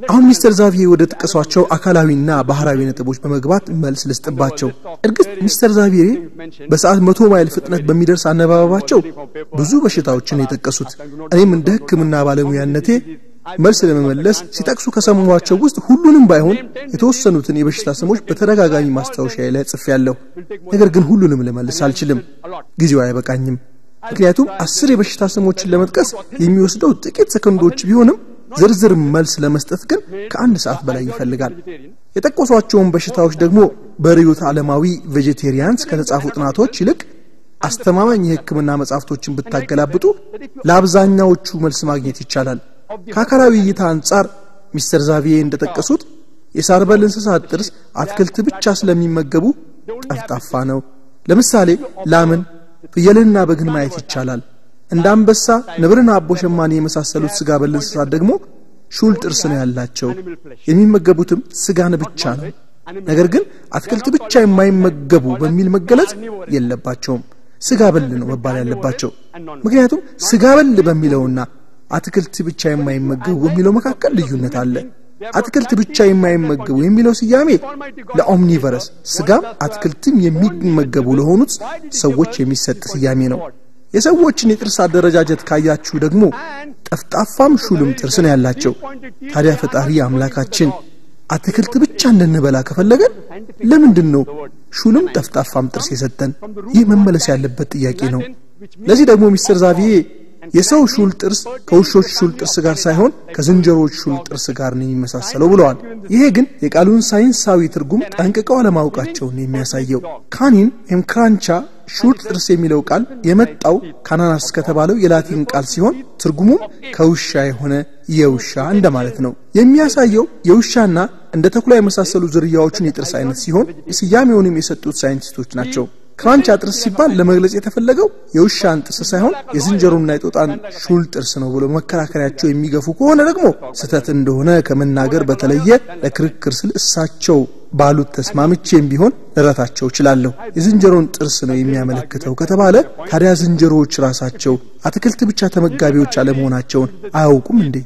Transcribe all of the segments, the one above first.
አሁን ሚስተር ዛቪዬ ወደ ተቀሷቸው አካላዊና ባህራዊ ነጥቦች በመግባት መልስ ልስጥባቸው እርግጥ ሚስተር ዛቪዬ በሰዓት 100 ማይል ፍጥነት በሚደርስ አነባባቸው ብዙ በሽታዎችን የተቀሱት እኔም እንደ ህክምና ባለሙያነቴ መልስ ለመመለስ ሲጠቅሱ ከሰማዋቸው ውስጥ ሁሉንም ባይሆን የተወሰኑትን የበሽታ ስሞች በተደጋጋሚ ማስታወሻዬ ላይ ጽፌያለሁ ነገር ግን ሁሉንም ለመመለስ አልችልም ጊዜው አይበቃኝም ምክንያቱም 10 የበሽታ ስሞችን ለመጥቀስ የሚወስደው ጥቂት ሰከንዶች ቢሆንም ዝርዝር መልስ ለመስጠት ግን ከአንድ ሰዓት በላይ ይፈልጋል የተቆሷቸውን በሽታዎች ደግሞ በርዕዮተ ዓለማዊ ቬጀቴሪያንስ ከተጻፉ ጥናቶች ይልቅ አስተማማኝ የህክምና መጻፍቶችን ብታገላብጡ ለአብዛኛዎቹ መልስ ማግኘት ይቻላል ከአካላዊ እይታ አንፃር ሚስተር ዛቪዬ እንደተጠቀሱት የሳርበል እንስሳት ጥርስ አትክልት ብቻ ስለሚመገቡ ጠፍጣፋ ነው ለምሳሌ ላምን ፍየልና በግን ማየት ይቻላል እንደ አንበሳ ነብርና አቦ ሸማኔ የመሳሰሉት ስጋ በል እንስሳት ደግሞ ሹል ጥርስ ነው ያላቸው የሚመገቡትም ስጋን ብቻ ነው ነገር ግን አትክልት ብቻ የማይመገቡ በሚል መገለጽ የለባቸውም ስጋ በል ነው መባል ያለባቸው ምክንያቱም ስጋ በል በሚለውና አትክልት ብቻ የማይመገቡ በሚለው መካከል ልዩነት አለ አትክልት ብቻ የማይመገቡ የሚለው ሲያሜ ለኦምኒቨረስ ስጋ አትክልትም የሚመገቡ ለሆኑት ሰዎች የሚሰጥ ሲያሜ ነው የሰዎችን የጥርስ አደረጃጀት ካያችሁ ደግሞ ጠፍጣፋም ሹልም ጥርስ ነው ያላቸው ታዲያ ፈጣሪ አምላካችን አትክልት ብቻ እንድንበላ ከፈለገ ለምንድነው ሹልም ጠፍጣፋም ጥርስ የሰጠን ይህ መመለስ ያለበት ጥያቄ ነው ለዚህ ደግሞ ሚስተር ዛቪዬ የሰው ሹል ጥርስ ከውሾች ሹል ጥርስ ጋር ሳይሆን ከዝንጀሮዎች ሹል ጥርስ ጋር ነው የሚመሳሰለው ብለዋል ይሄ ግን የቃሉን ሳይንሳዊ ትርጉም ጠንቅቀው ለማወቃቸውን የሚያሳየው ካኒን ክራንቻ ሹል ጥርስ የሚለው ቃል የመጣው ካናናስ ከተባለው የላቲን ቃል ሲሆን ትርጉሙም ከውሻ የሆነ የውሻ እንደማለት ነው የሚያሳየው የውሻና እንደ ተኩላ የመሳሰሉ ዝርያዎችን የጥርስ አይነት ሲሆን ስያሜውንም የሰጡት ሳይንቲስቶች ናቸው ክራንቻ ጥርስ ሲባል ለመግለጽ የተፈለገው የውሻን ጥርስ ሳይሆን የዝንጀሮና የጦጣን ሹል ጥርስ ነው ብሎ መከራከሪያቸው የሚገፉ ከሆነ ደግሞ ስተት እንደሆነ ከመናገር በተለየ ለክርክር ስል እሳቸው ባሉት ተስማምቼም ቢሆን ለራታቸው ይችላልው የዝንጀሮን ጥርስ ነው የሚያመለክተው ከተባለ ታዲያ ዝንጀሮዎች ራሳቸው አትክልት ብቻ ተመጋቢዎች አለመሆናቸውን አያውቁም እንዴ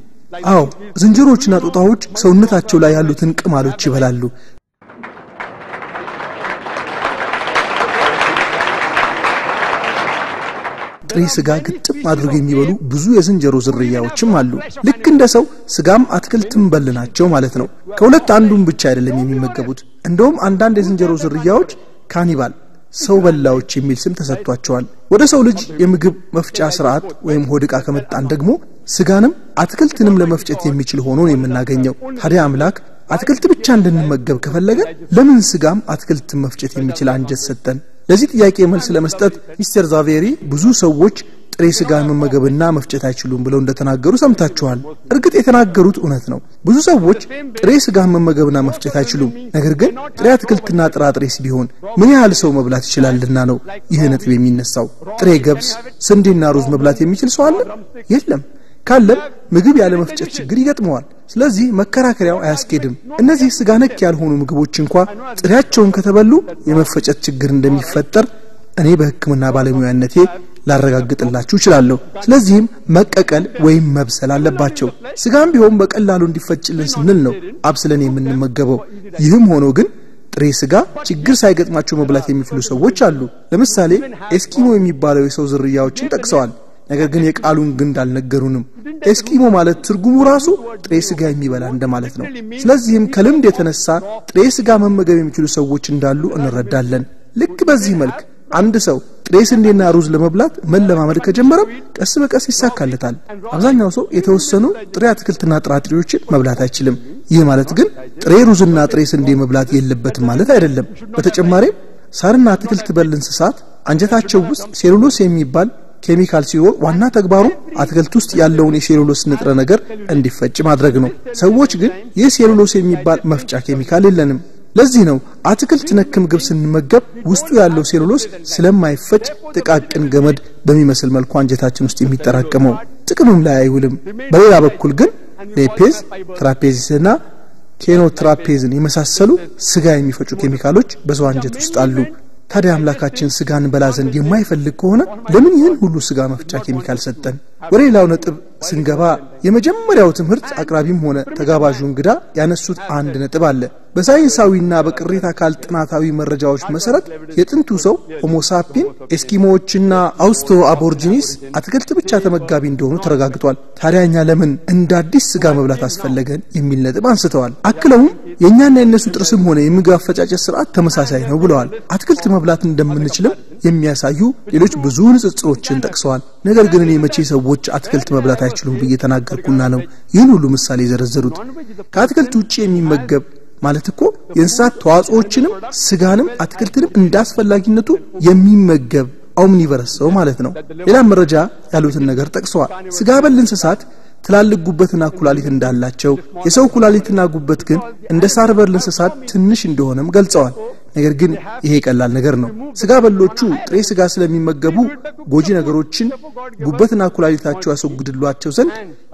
አዎ ዝንጀሮዎችና ጦጣዎች ሰውነታቸው ላይ ያሉትን ቅማሎች ይበላሉ ጥሬ ስጋ ግጥም አድርጎ የሚበሉ ብዙ የዝንጀሮ ዝርያዎችም አሉ ልክ እንደ ሰው ስጋም አትክልትም በልናቸው ማለት ነው ከሁለት አንዱን ብቻ አይደለም የሚመገቡት እንደውም አንዳንድ የዝንጀሮ ዝርያዎች ካኒባል ሰው በላዎች የሚል ስም ተሰጥቷቸዋል ወደ ሰው ልጅ የምግብ መፍጫ ስርዓት ወይም ሆድቃ ከመጣን ደግሞ ስጋንም አትክልትንም ለመፍጨት የሚችል ሆኖ ነው የምናገኘው ታዲያ አምላክ አትክልት ብቻ እንድንመገብ ከፈለገ ለምን ስጋም አትክልት መፍጨት የሚችል አንጀት ሰጠን ለዚህ ጥያቄ መልስ ለመስጠት ሚስተር ዛቪዬ ብዙ ሰዎች ጥሬ ስጋን መመገብና መፍጨት አይችሉም ብለው እንደተናገሩ ሰምታችኋል እርግጥ የተናገሩት እውነት ነው ብዙ ሰዎች ጥሬ ስጋን መመገብና መፍጨት አይችሉም ነገር ግን ጥሬ አትክልትና ጥራጥሬስ ቢሆን ምን ያህል ሰው መብላት ይችላልና ነው ይህ ነጥብ የሚነሳው ጥሬ ገብስ ስንዴና ሩዝ መብላት የሚችል ሰው አለ የለም ካለም ምግብ ያለ መፍጨት ችግር ይገጥመዋል ስለዚህ መከራከሪያው አያስኬድም እነዚህ ስጋ ነክ ያልሆኑ ምግቦች እንኳን ጥሬያቸውን ከተበሉ የመፈጨት ችግር እንደሚፈጠር እኔ በህክምና ባለሙያነቴ ላረጋግጥላችሁ ይችላልው ስለዚህም መቀቀል ወይም መብሰል አለባቸው ስጋም ቢሆን በቀላሉ እንዲፈጭልን ስንል ነው አብስለን የምንመገበው ይህም ሆኖ ግን ጥሬ ስጋ ችግር ሳይገጥማቸው መብላት የሚችሉ ሰዎች አሉ ለምሳሌ ኤስኪሞ የሚባለው የሰው ዝርያዎችን ጠቅሰዋል ነገር ግን የቃሉን ግንድ አልነገሩንም ኤስኪሞ ማለት ትርጉሙ ራሱ ጥሬ ስጋ የሚበላ እንደማለት ነው ስለዚህም ከልምድ የተነሳ ጥሬ ስጋ መመገብ የሚችሉ ሰዎች እንዳሉ እንረዳለን ልክ በዚህ መልክ አንድ ሰው ጥሬ ስንዴና ሩዝ ለመብላት መለማመድ ከጀመረ ቀስ በቀስ ይሳካለታል አብዛኛው ሰው የተወሰኑ ጥሬ አትክልትና ጥራጥሬዎችን መብላት አይችልም ይህ ማለት ግን ጥሬ ሩዝና ጥሬ ስንዴ መብላት የለበትም ማለት አይደለም በተጨማሪም ሳርና አትክልት በል እንስሳት አንጀታቸው ውስጥ ሴሉሎስ የሚባል ኬሚካል ሲሆን ዋና ተግባሩ አትክልት ውስጥ ያለውን የሴሉሎስ ንጥረ ነገር እንዲፈጭ ማድረግ ነው ሰዎች ግን የሴሉሎስ የሚባል መፍጫ ኬሚካል የለንም ለዚህ ነው አትክልት ነክ ምግብ ስንመገብ ውስጡ ያለው ሴሉሎስ ስለማይፈጭ ጥቃቅን ገመድ በሚመስል መልኩ አንጀታችን ውስጥ የሚጠራቀመው ጥቅምም ላይ አይውልም በሌላ በኩል ግን ሌፔዝ ትራፔዚስና ኬኖትራፔዝን የመሳሰሉ ስጋ የሚፈጩ ኬሚካሎች በሰው አንጀት ውስጥ አሉ ታዲያ አምላካችን ስጋን በላ ዘንድ የማይፈልግ ከሆነ ለምን ይህን ሁሉ ስጋ መፍጫ ኬሚካል ሰጠን ወሬላው ነጥብ ስንገባ የመጀመሪያው ትምህርት አቅራቢም ሆነ ተጋባዡ እንግዳ ያነሱት አንድ ነጥብ አለ። በሳይንሳዊና በቅሪተ አካል ጥናታዊ መረጃዎች መሰረት የጥንቱ ሰው ሆሞ ሳፒን ኤስኪሞዎችና አውስትሮ አቦርጂኒስ አትክልት ብቻ ተመጋቢ እንደሆኑ ተረጋግጧል። ታዲያኛ ለምን እንደ አዲስ ስጋ መብላት አስፈለገን የሚል ነጥብ አንስተዋል። አክለውም የኛና የነሱ ጥርስም ሆነ የምግብ አፈጫጨት ስርዓት ተመሳሳይ ነው ብለዋል። አትክልት መብላት እንደምንችልም የሚያሳዩ ሌሎች ብዙ ንጽጽሮችን ጠቅሰዋል። ነገር ግን እኔ መቼ ሰዎች አትክልት መብላት አይችሉም ብዬ ተናገርኩና ነው ይህን ሁሉ ምሳሌ ዘረዘሩት። ከአትክልት ውጪ የሚመገብ ማለት እኮ የእንስሳት ተዋጽኦችንም ስጋንም አትክልትንም እንዳስፈላጊነቱ የሚመገብ ኦምኒቨረስ ሰው ማለት ነው። ሌላ መረጃ ያሉትን ነገር ጠቅሰዋል። ስጋ በል እንስሳት ትላልቅ ጉበትና ኩላሊት እንዳላቸው የሰው ኩላሊትና ጉበት ግን እንደ ሳር በል እንስሳት ትንሽ እንደሆነም ገልጸዋል። ነገር ግን ይሄ ቀላል ነገር ነው። ስጋ በሎቹ ጥሬ ስጋ ስለሚመገቡ ጎጂ ነገሮችን ጉበትና ኩላሊታቸው ያስወግድሏቸው ዘንድ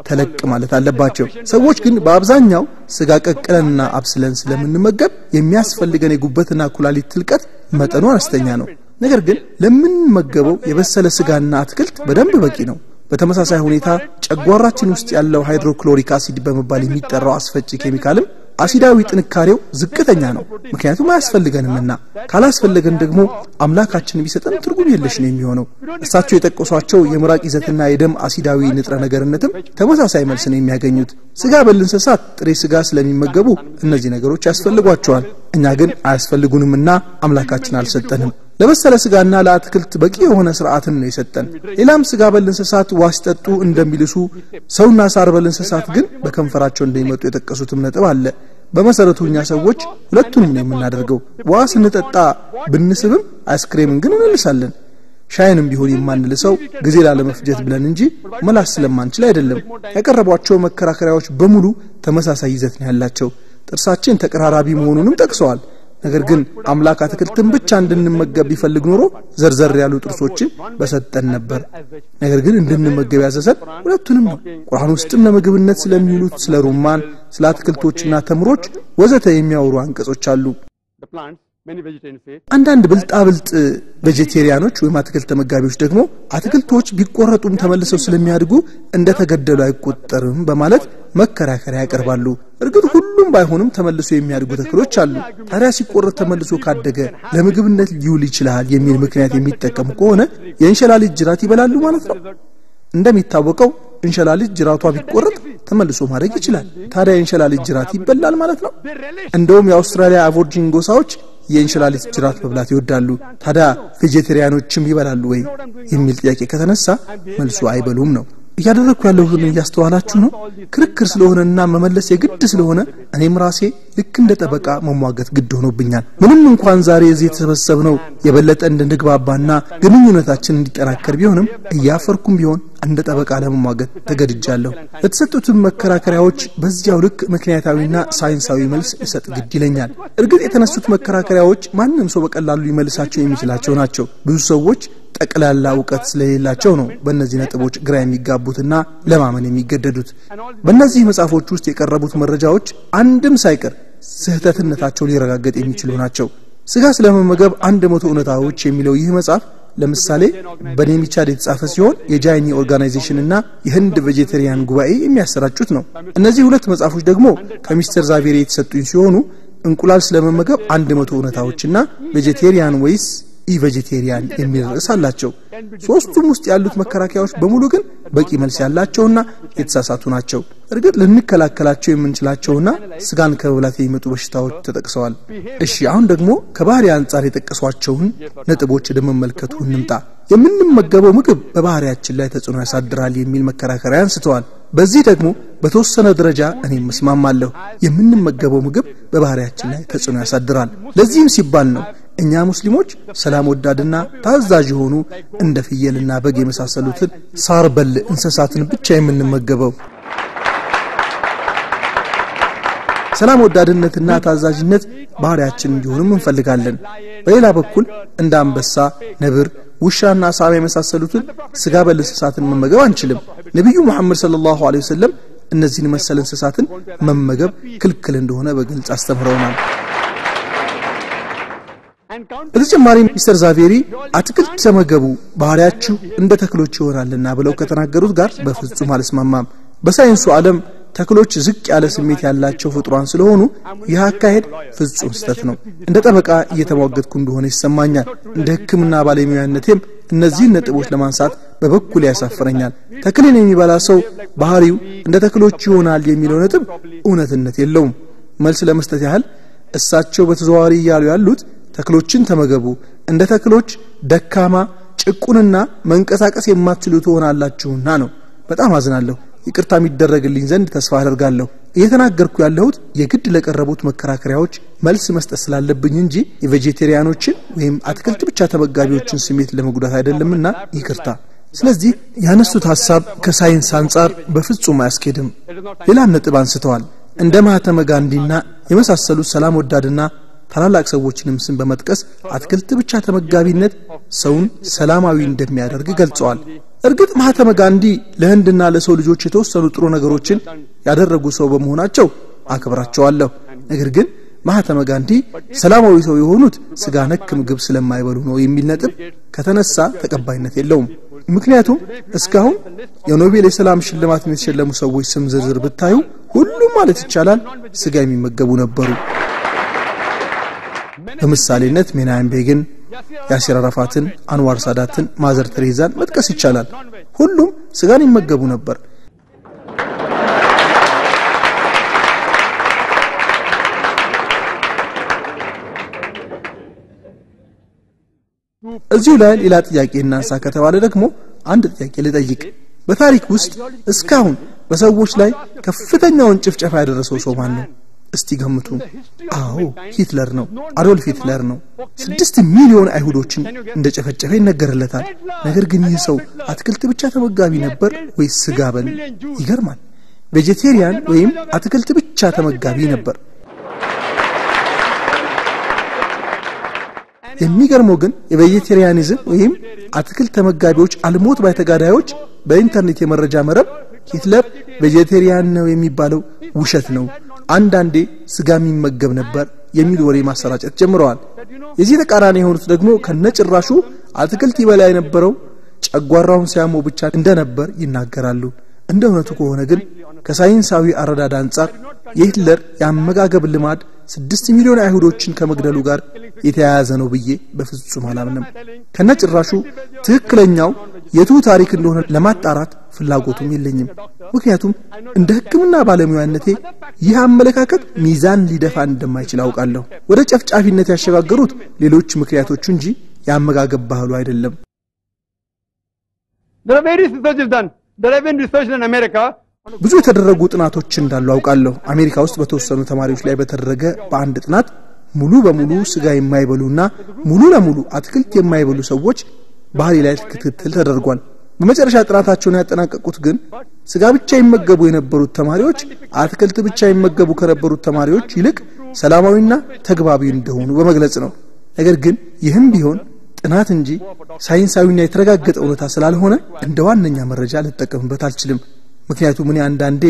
ተለቅ ማለት አለባቸው። ሰዎች ግን በአብዛኛው ስጋ ቀቅለንና አብስለን ስለምንመገብ የሚያስፈልገን የጉበትና ኩላሊት ትልቀት መጠኑ አነስተኛ ነው። ነገር ግን ለምንመገበው የበሰለ ስጋና አትክልት በደንብ በቂ ነው። በተመሳሳይ ሁኔታ ጨጓራችን ውስጥ ያለው ሃይድሮክሎሪክ አሲድ በመባል የሚጠራው አስፈጭ ኬሚካልም አሲዳዊ ጥንካሬው ዝቅተኛ ነው። ምክንያቱም አያስፈልገንምና ካላስፈልገን ደግሞ አምላካችን ቢሰጠን ትርጉም የለሽ ነው የሚሆነው። እሳቸው የጠቀሷቸው የምራቅ ይዘትና የደም አሲዳዊ ንጥረ ነገርነትም ተመሳሳይ መልስ ነው የሚያገኙት። ስጋ በል እንስሳት ጥሬ ስጋ ስለሚመገቡ እነዚህ ነገሮች ያስፈልጓቸዋል። እኛ ግን አያስፈልጉንምና አምላካችን አልሰጠንም። ለበሰለ ስጋና ለአትክልት በቂ የሆነ ስርዓትን ነው የሰጠን። ሌላም ስጋ በል እንስሳት ዋስጠጡ እንደሚልሱ ሰውና ሳር በል እንስሳት ግን በከንፈራቸው እንደሚመጡ የጠቀሱትም ነጥብ አለ። በመሰረቱ እኛ ሰዎች ሁለቱንም ነው የምናደርገው። ዋስ እንጠጣ ብንስብም አይስክሬምን ግን እንልሳለን። ሻይንም ቢሆን የማንልሰው ጊዜ ላለመፍጀት ብለን እንጂ መላስ ስለማንችል አይደለም። ያቀረቧቸው መከራከሪያዎች በሙሉ ተመሳሳይ ይዘት ነው ያላቸው። ጥርሳችን ተቀራራቢ መሆኑንም ጠቅሰዋል። ነገር ግን አምላክ አትክልትን ብቻ እንድንመገብ ቢፈልግ ኖሮ ዘርዘር ያሉ ጥርሶችን በሰጠን ነበር። ነገር ግን እንድንመገብ ያዘዘን ሁለቱንም ነው። ቁርአን ውስጥም ለምግብነት ስለሚውሉት ስለ ሩማን፣ ስለ አትክልቶችና ተምሮች ወዘተ የሚያወሩ አንቀጾች አሉ። አንዳንድ ብልጣብልጥ ቬጀቴሪያኖች ወይም አትክልት ተመጋቢዎች ደግሞ አትክልቶች ቢቆረጡም ተመልሰው ስለሚያድጉ እንደተገደሉ አይቆጠርም በማለት መከራከሪያ ያቀርባሉ። እርግጥ ሁሉም ባይሆንም ተመልሶ የሚያድጉ ተክሎች አሉ። ታዲያ ሲቆረጥ ተመልሶ ካደገ ለምግብነት ሊውል ይችላል የሚል ምክንያት የሚጠቀሙ ከሆነ የእንሸላሊት ጅራት ይበላሉ ማለት ነው። እንደሚታወቀው እንሸላሊት ጅራቷ ቢቆረጥ ተመልሶ ማድረግ ይችላል። ታዲያ የእንሸላሊት ጅራት ይበላል ማለት ነው። እንደውም የአውስትራሊያ አቦርጂን ጎሳዎች የእንሸላሊት ጅራት መብላት ይወዳሉ። ታዲያ ቬጀቴሪያኖችም ይበላሉ ወይ የሚል ጥያቄ ከተነሳ መልሱ አይበሉም ነው። እያደረኩ ያለሁትን እያስተዋላችሁ ነው። ክርክር ስለሆነና መመለስ የግድ ስለሆነ እኔም ራሴ ልክ እንደ ጠበቃ መሟገት ግድ ሆኖብኛል። ምንም እንኳን ዛሬ እዚህ የተሰበሰብነው የበለጠ እንድንግባባና ግንኙነታችን እንዲጠናከር ቢሆንም እያፈርኩም ቢሆን እንደ ጠበቃ ለመሟገት ተገድጃለሁ። ለተሰጡት መከራከሪያዎች በዚያው ልክ ምክንያታዊና ሳይንሳዊ መልስ እሰጥ ግድ ይለኛል። እርግጥ የተነሱት መከራከሪያዎች ማንንም ሰው በቀላሉ ሊመልሳቸው የሚችላቸው ናቸው። ብዙ ሰዎች ጠቅላላ ዕውቀት ስለሌላቸው ነው በእነዚህ ነጥቦች ግራ የሚጋቡትና ለማመን የሚገደዱት። በእነዚህ መጽሐፎች ውስጥ የቀረቡት መረጃዎች አንድም ሳይቀር ስህተትነታቸው ሊረጋገጥ የሚችሉ ናቸው። ስጋ ስለመመገብ 100 እውነታዎች የሚለው ይህ መጽሐፍ ለምሳሌ በኔሚቻድ የተጻፈ ሲሆን የጃይኒ ኦርጋናይዜሽን እና የህንድ ቬጀቴሪያን ጉባኤ የሚያሰራጩት ነው። እነዚህ ሁለት መጽሐፎች ደግሞ ከሚስተር ዛቬሪ የተሰጡኝ ሲሆኑ እንቁላል ስለመመገብ 100 እውነታዎችና ቬጀቴሪያን ወይስ ኢቬጀቴሪያን የሚል ርዕስ አላቸው። ሶስቱም ውስጥ ያሉት መከራከሪያዎች በሙሉ ግን በቂ መልስ ያላቸውና የተሳሳቱ ናቸው። እርግጥ ልንከላከላቸው የምንችላቸውና ስጋን ከመብላት የሚመጡ በሽታዎች ተጠቅሰዋል። እሺ አሁን ደግሞ ከባህሪ አንፃር የጠቀሷቸውን ነጥቦች ለመመልከቱ እንምጣ። የምንመገበው ምግብ በባህሪያችን ላይ ተጽዕኖ ያሳድራል የሚል መከራከሪያ አንስተዋል። በዚህ ደግሞ በተወሰነ ደረጃ እኔም መስማማለሁ። የምንመገበው ምግብ በባህሪያችን ላይ ተጽዕኖ ያሳድራል። ለዚህም ሲባል ነው እኛ ሙስሊሞች ሰላም ወዳድና ታዛዥ የሆኑ እንደ ፍየልና በግ የመሳሰሉትን ሳር በል እንስሳትን ብቻ የምንመገበው። ሰላም ወዳድነትና ታዛዥነት ባህሪያችን እንዲሆንም እንፈልጋለን። በሌላ በኩል እንደ አንበሳ፣ ነብር፣ ውሻና ሳባ የመሳሰሉትን ስጋ በል እንስሳትን መመገብ አንችልም። ነብዩ መሐመድ ሰለላሁ ዐለይሂ ወሰለም እነዚህን መሰል እንስሳትን መመገብ ክልክል እንደሆነ በግልጽ አስተምረውናል። በተጨማሪ ሚስተር ዛቬሪ አትክልት ተመገቡ ባህሪያችሁ እንደ ተክሎች ይሆናልና ብለው ከተናገሩት ጋር በፍጹም አልስማማም። በሳይንሱ ዓለም ተክሎች ዝቅ ያለ ስሜት ያላቸው ፍጡራን ስለሆኑ ይህ አካሄድ ፍጹም ስተት ነው። እንደ ጠበቃ እየተሟገትኩ እንደሆነ ይሰማኛል። እንደ ሕክምና ባለሙያነቴም እነዚህን ነጥቦች ለማንሳት በበኩል ያሳፍረኛል። ተክልን የሚበላ ሰው ባህሪው እንደ ተክሎች ይሆናል የሚለው ነጥብ እውነትነት የለውም። መልስ ለመስጠት ያህል እሳቸው በተዘዋዋሪ ያሉ ያሉት ተክሎችን ተመገቡ፣ እንደ ተክሎች ደካማ ጭቁንና መንቀሳቀስ የማትችሉ ትሆናላችሁና ነው። በጣም አዝናለሁ። ይቅርታ የሚደረግልኝ ዘንድ ተስፋ አደርጋለሁ። እየተናገርኩ ያለሁት የግድ ለቀረቡት መከራከሪያዎች መልስ መስጠት ስላለብኝ እንጂ የቬጀቴሪያኖችን ወይም አትክልት ብቻ ተመጋቢዎችን ስሜት ለመጉዳት አይደለምና ይቅርታ። ስለዚህ ያነሱት ሐሳብ ከሳይንስ አንፃር በፍጹም አያስኬድም። ሌላ ነጥብ አንስተዋል። እንደ ማህተመ ጋንዲና የመሳሰሉት ሰላም ወዳድና ታላላቅ ሰዎችንም ስም በመጥቀስ አትክልት ብቻ ተመጋቢነት ሰውን ሰላማዊ እንደሚያደርግ ገልጸዋል። እርግጥ ማህተመ ጋንዲ ለህንድና ለሰው ልጆች የተወሰኑ ጥሩ ነገሮችን ያደረጉ ሰው በመሆናቸው አክብራቸዋለሁ። ነገር ግን ማህተመ ጋንዲ ሰላማዊ ሰው የሆኑት ስጋ ነክ ምግብ ስለማይበሉ ነው የሚል ነጥብ ከተነሳ ተቀባይነት የለውም። ምክንያቱም እስካሁን የኖቤል የሰላም ሽልማት የተሸለሙ ሰዎች ስም ዝርዝር ብታዩ ሁሉም ማለት ይቻላል ስጋ የሚመገቡ ነበሩ። በምሳሌነት ሜናየም ቤግን፣ ያሲር አራፋትን፣ አንዋር ሳዳትን፣ ማዘር ተሬዛን መጥቀስ ይቻላል። ሁሉም ስጋን ይመገቡ ነበር። እዚሁ ላይ ሌላ ጥያቄ እናንሳ ከተባለ ደግሞ አንድ ጥያቄ ልጠይቅ። በታሪክ ውስጥ እስካሁን በሰዎች ላይ ከፍተኛውን ጭፍጨፋ ያደረሰው ሰው ማን ነው? እስቲ ገምቱ። አዎ ሂትለር ነው። አዶልፍ ሂትለር ነው። 6 ሚሊዮን አይሁዶችን እንደጨፈጨፈ ይነገርለታል። ነገር ግን ይህ ሰው አትክልት ብቻ ተመጋቢ ነበር ወይስ ስጋ በል? ይገርማል። ቬጀቴሪያን ወይም አትክልት ብቻ ተመጋቢ ነበር። የሚገርመው ግን የቬጀቴሪያኒዝም ወይም አትክልት ተመጋቢዎች አልሞት ባይ ተጋዳዮች በኢንተርኔት የመረጃ መረብ ሂትለር ቬጀቴሪያን ነው የሚባለው ውሸት ነው፣ አንዳንዴ ስጋ የሚመገብ ነበር የሚል ወሬ ማሰራጨት ጀምረዋል። የዚህ ተቃራኒ የሆኑት ደግሞ ከነጭራሹ አትክልት ይበላ የነበረው ጨጓራውን ሲያመው ብቻ እንደነበር ይናገራሉ። እንደ እውነቱ ከሆነ ግን ከሳይንሳዊ አረዳድ አንፃር የሂትለር የአመጋገብ ልማድ 6 ሚሊዮን አይሁዶችን ከመግደሉ ጋር የተያያዘ ነው ብዬ በፍጹም አላምንም። ከነጭራሹ ትክክለኛው የቱ ታሪክ እንደሆነ ለማጣራት ፍላጎቱም የለኝም። ምክንያቱም እንደ ሕክምና ባለሙያነቴ ይህ አመለካከት ሚዛን ሊደፋ እንደማይችል አውቃለሁ። ወደ ጨፍጫፊነት ያሸጋገሩት ሌሎች ምክንያቶች እንጂ የአመጋገብ ባህሉ አይደለም። ብዙ የተደረጉ ጥናቶች እንዳሉ አውቃለሁ። አሜሪካ ውስጥ በተወሰኑ ተማሪዎች ላይ በተደረገ በአንድ ጥናት ሙሉ በሙሉ ስጋ የማይበሉና ሙሉ ለሙሉ አትክልት የማይበሉ ሰዎች ባህሪ ላይ ክትትል ተደርጓል። በመጨረሻ ጥናታቸውን ያጠናቀቁት ግን ስጋ ብቻ ይመገቡ የነበሩት ተማሪዎች አትክልት ብቻ ይመገቡ ከነበሩት ተማሪዎች ይልቅ ሰላማዊና ተግባቢ እንደሆኑ በመግለጽ ነው። ነገር ግን ይህም ቢሆን ጥናት እንጂ ሳይንሳዊና የተረጋገጠ እውነታ ስላልሆነ እንደ ዋነኛ መረጃ ልጠቀምበት አልችልም። ምክንያቱም እኔ አንዳንዴ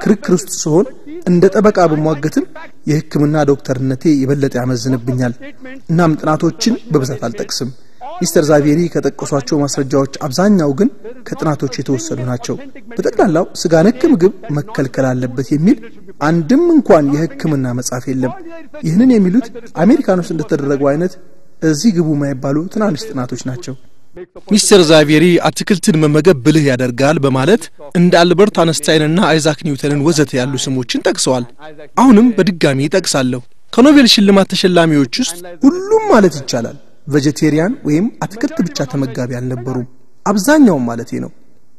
ክርክር ውስጥ ሲሆን እንደ ጠበቃ በመዋገትም የሕክምና ዶክተርነቴ የበለጠ ያመዝንብኛል። እናም ጥናቶችን በብዛት አልጠቅስም። ሚስተር ዛቬሪ ከጠቀሷቸው ማስረጃዎች አብዛኛው ግን ከጥናቶች የተወሰዱ ናቸው። በጠቅላላው ስጋ ነክ ምግብ መከልከል አለበት የሚል አንድም እንኳን የሕክምና መጽሐፍ የለም። ይህንን የሚሉት አሜሪካን ውስጥ እንደተደረገው አይነት እዚህ ግቡ የማይባሉ ትናንሽ ጥናቶች ናቸው። ሚስተር ዛቬሪ አትክልትን መመገብ ብልህ ያደርጋል በማለት እንደ አልበርት አንስታይንና አይዛክ ኒውተንን ወዘተ ያሉ ስሞችን ጠቅሰዋል። አሁንም በድጋሚ ጠቅሳለሁ። ከኖቤል ሽልማት ተሸላሚዎች ውስጥ ሁሉም ማለት ይቻላል ቬጀቴሪያን ወይም አትክልት ብቻ ተመጋቢ አልነበሩም። አብዛኛው ማለት ነው።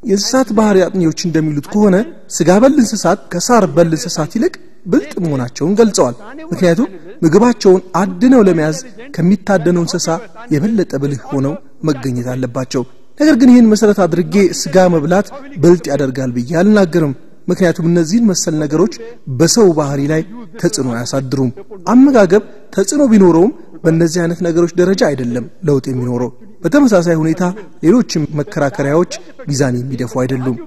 የእንስሳት ባህሪ አጥኚዎች እንደሚሉት ከሆነ ስጋ በል እንስሳት ከሳር በል እንስሳት ይልቅ ብልጥ መሆናቸውን ገልጸዋል። ምክንያቱም ምግባቸውን አድነው ለመያዝ ከሚታደነው እንስሳ የበለጠ ብልህ ሆነው መገኘት አለባቸው። ነገር ግን ይህን መሰረት አድርጌ ስጋ መብላት ብልጥ ያደርጋል ብዬ አልናገርም። ምክንያቱም እነዚህን መሰል ነገሮች በሰው ባህሪ ላይ ተጽዕኖ ያሳድሩም። አመጋገብ ተጽዕኖ ቢኖረውም በእነዚህ አይነት ነገሮች ደረጃ አይደለም ለውጥ የሚኖረው። በተመሳሳይ ሁኔታ ሌሎች መከራከሪያዎች ሚዛን የሚደፉ አይደሉም።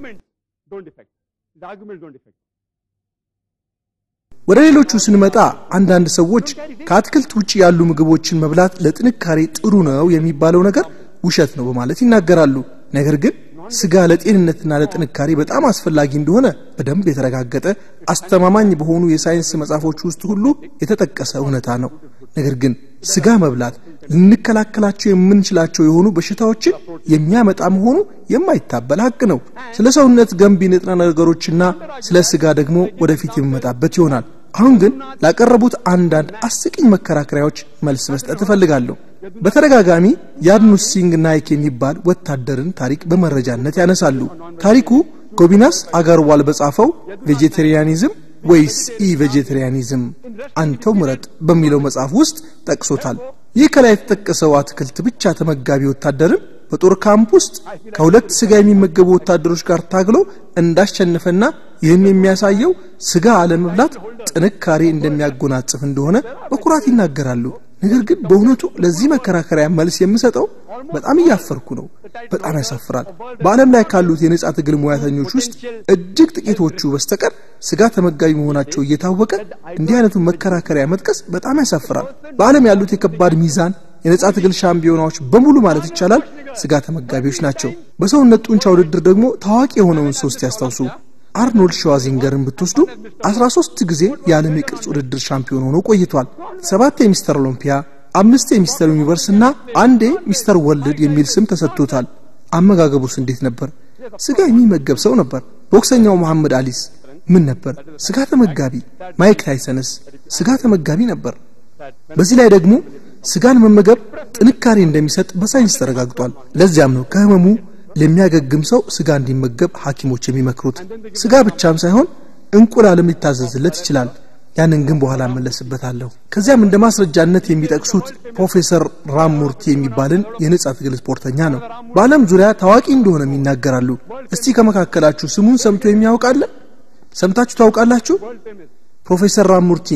ወደ ሌሎቹ ስንመጣ አንዳንድ ሰዎች ከአትክልት ውጪ ያሉ ምግቦችን መብላት ለጥንካሬ ጥሩ ነው የሚባለው ነገር ውሸት ነው በማለት ይናገራሉ። ነገር ግን ስጋ ለጤንነትና ለጥንካሬ በጣም አስፈላጊ እንደሆነ በደንብ የተረጋገጠ አስተማማኝ በሆኑ የሳይንስ መጻፎች ውስጥ ሁሉ የተጠቀሰ እውነታ ነው። ነገር ግን ስጋ መብላት ልንከላከላቸው የምንችላቸው የሆኑ በሽታዎችን የሚያመጣ መሆኑ የማይታበል ሐቅ ነው። ስለ ሰውነት ገንቢ ንጥረ ነገሮችና ስለ ስጋ ደግሞ ወደፊት የሚመጣበት ይሆናል። አሁን ግን ላቀረቡት አንዳንድ አስቂኝ መከራከሪያዎች መልስ መስጠት እፈልጋለሁ። በተደጋጋሚ ያድኑስ ሲንግ ናይክ የሚባል ወታደርን ታሪክ በመረጃነት ያነሳሉ። ታሪኩ ጎቢናስ አገርዋል በጻፈው ቬጀቴሪያኒዝም ወይስ ኢ ቬጀቴሪያኒዝም አንተው ምረጥ በሚለው መጽሐፍ ውስጥ ጠቅሶታል። ይህ ከላይ የተጠቀሰው አትክልት ብቻ ተመጋቢ ወታደርን በጦር ካምፕ ውስጥ ከሁለት ስጋ የሚመገቡ ወታደሮች ጋር ታግሎ እንዳሸነፈና ይህን የሚያሳየው ስጋ አለመብላት ጥንካሬ እንደሚያጎናጽፍ እንደሆነ በኩራት ይናገራሉ። ነገር ግን በእውነቱ ለዚህ መከራከሪያ መልስ የምሰጠው በጣም ያፈርኩ ነው። በጣም ያሳፍራል። በዓለም ላይ ካሉት የነጻ ትግል ሙያተኞች ውስጥ እጅግ ጥቂቶቹ በስተቀር ስጋ ተመጋቢ መሆናቸው እየታወቀ እንዲህ አይነቱ መከራከሪያ መጥቀስ በጣም ያሳፍራል። በዓለም ያሉት የከባድ ሚዛን የነጻ ትግል ሻምፒዮናዎች በሙሉ ማለት ይቻላል ስጋ ተመጋቢዎች ናቸው። በሰውነት ጡንቻ ውድድር ደግሞ ታዋቂ የሆነውን ሶስት ያስታውሱ። አርኖልድ ሸዋዚንገርን ብትወስዱ 13 ጊዜ የዓለም የቅርጽ ውድድር ሻምፒዮን ሆኖ ቆይቷል። 7 የሚስተር ኦሎምፒያ፣ 5 የሚስተር ዩኒቨርስና 1 ሚስተር ወርልድ የሚል ስም ተሰጥቶታል። አመጋገቡስ እንዴት ነበር? ስጋ የሚመገብ ሰው ነበር። ቦክሰኛው መሐመድ አሊስ ምን ነበር? ስጋ ተመጋቢ። ማይክ ታይሰንስ ስጋ ተመጋቢ ነበር። በዚህ ላይ ደግሞ ስጋን መመገብ ጥንካሬ እንደሚሰጥ በሳይንስ ተረጋግጧል። ለዚያም ነው ከህመሙ ለሚያገግም ሰው ስጋ እንዲመገብ ሐኪሞች የሚመክሩት። ስጋ ብቻም ሳይሆን እንቁላልም ሊታዘዝለት ይችላል። ያንን ግን በኋላ መለስበታለሁ። ከዚያም እንደ ማስረጃነት የሚጠቅሱት ፕሮፌሰር ራሙርቲ የሚባልን የነጻ ትግል ስፖርተኛ ነው። በዓለም ዙሪያ ታዋቂ እንደሆነ ይናገራሉ። እስቲ ከመካከላችሁ ስሙን ሰምቶ የሚያውቃለ? ሰምታችሁ ታውቃላችሁ? ፕሮፌሰር ራሙርቲ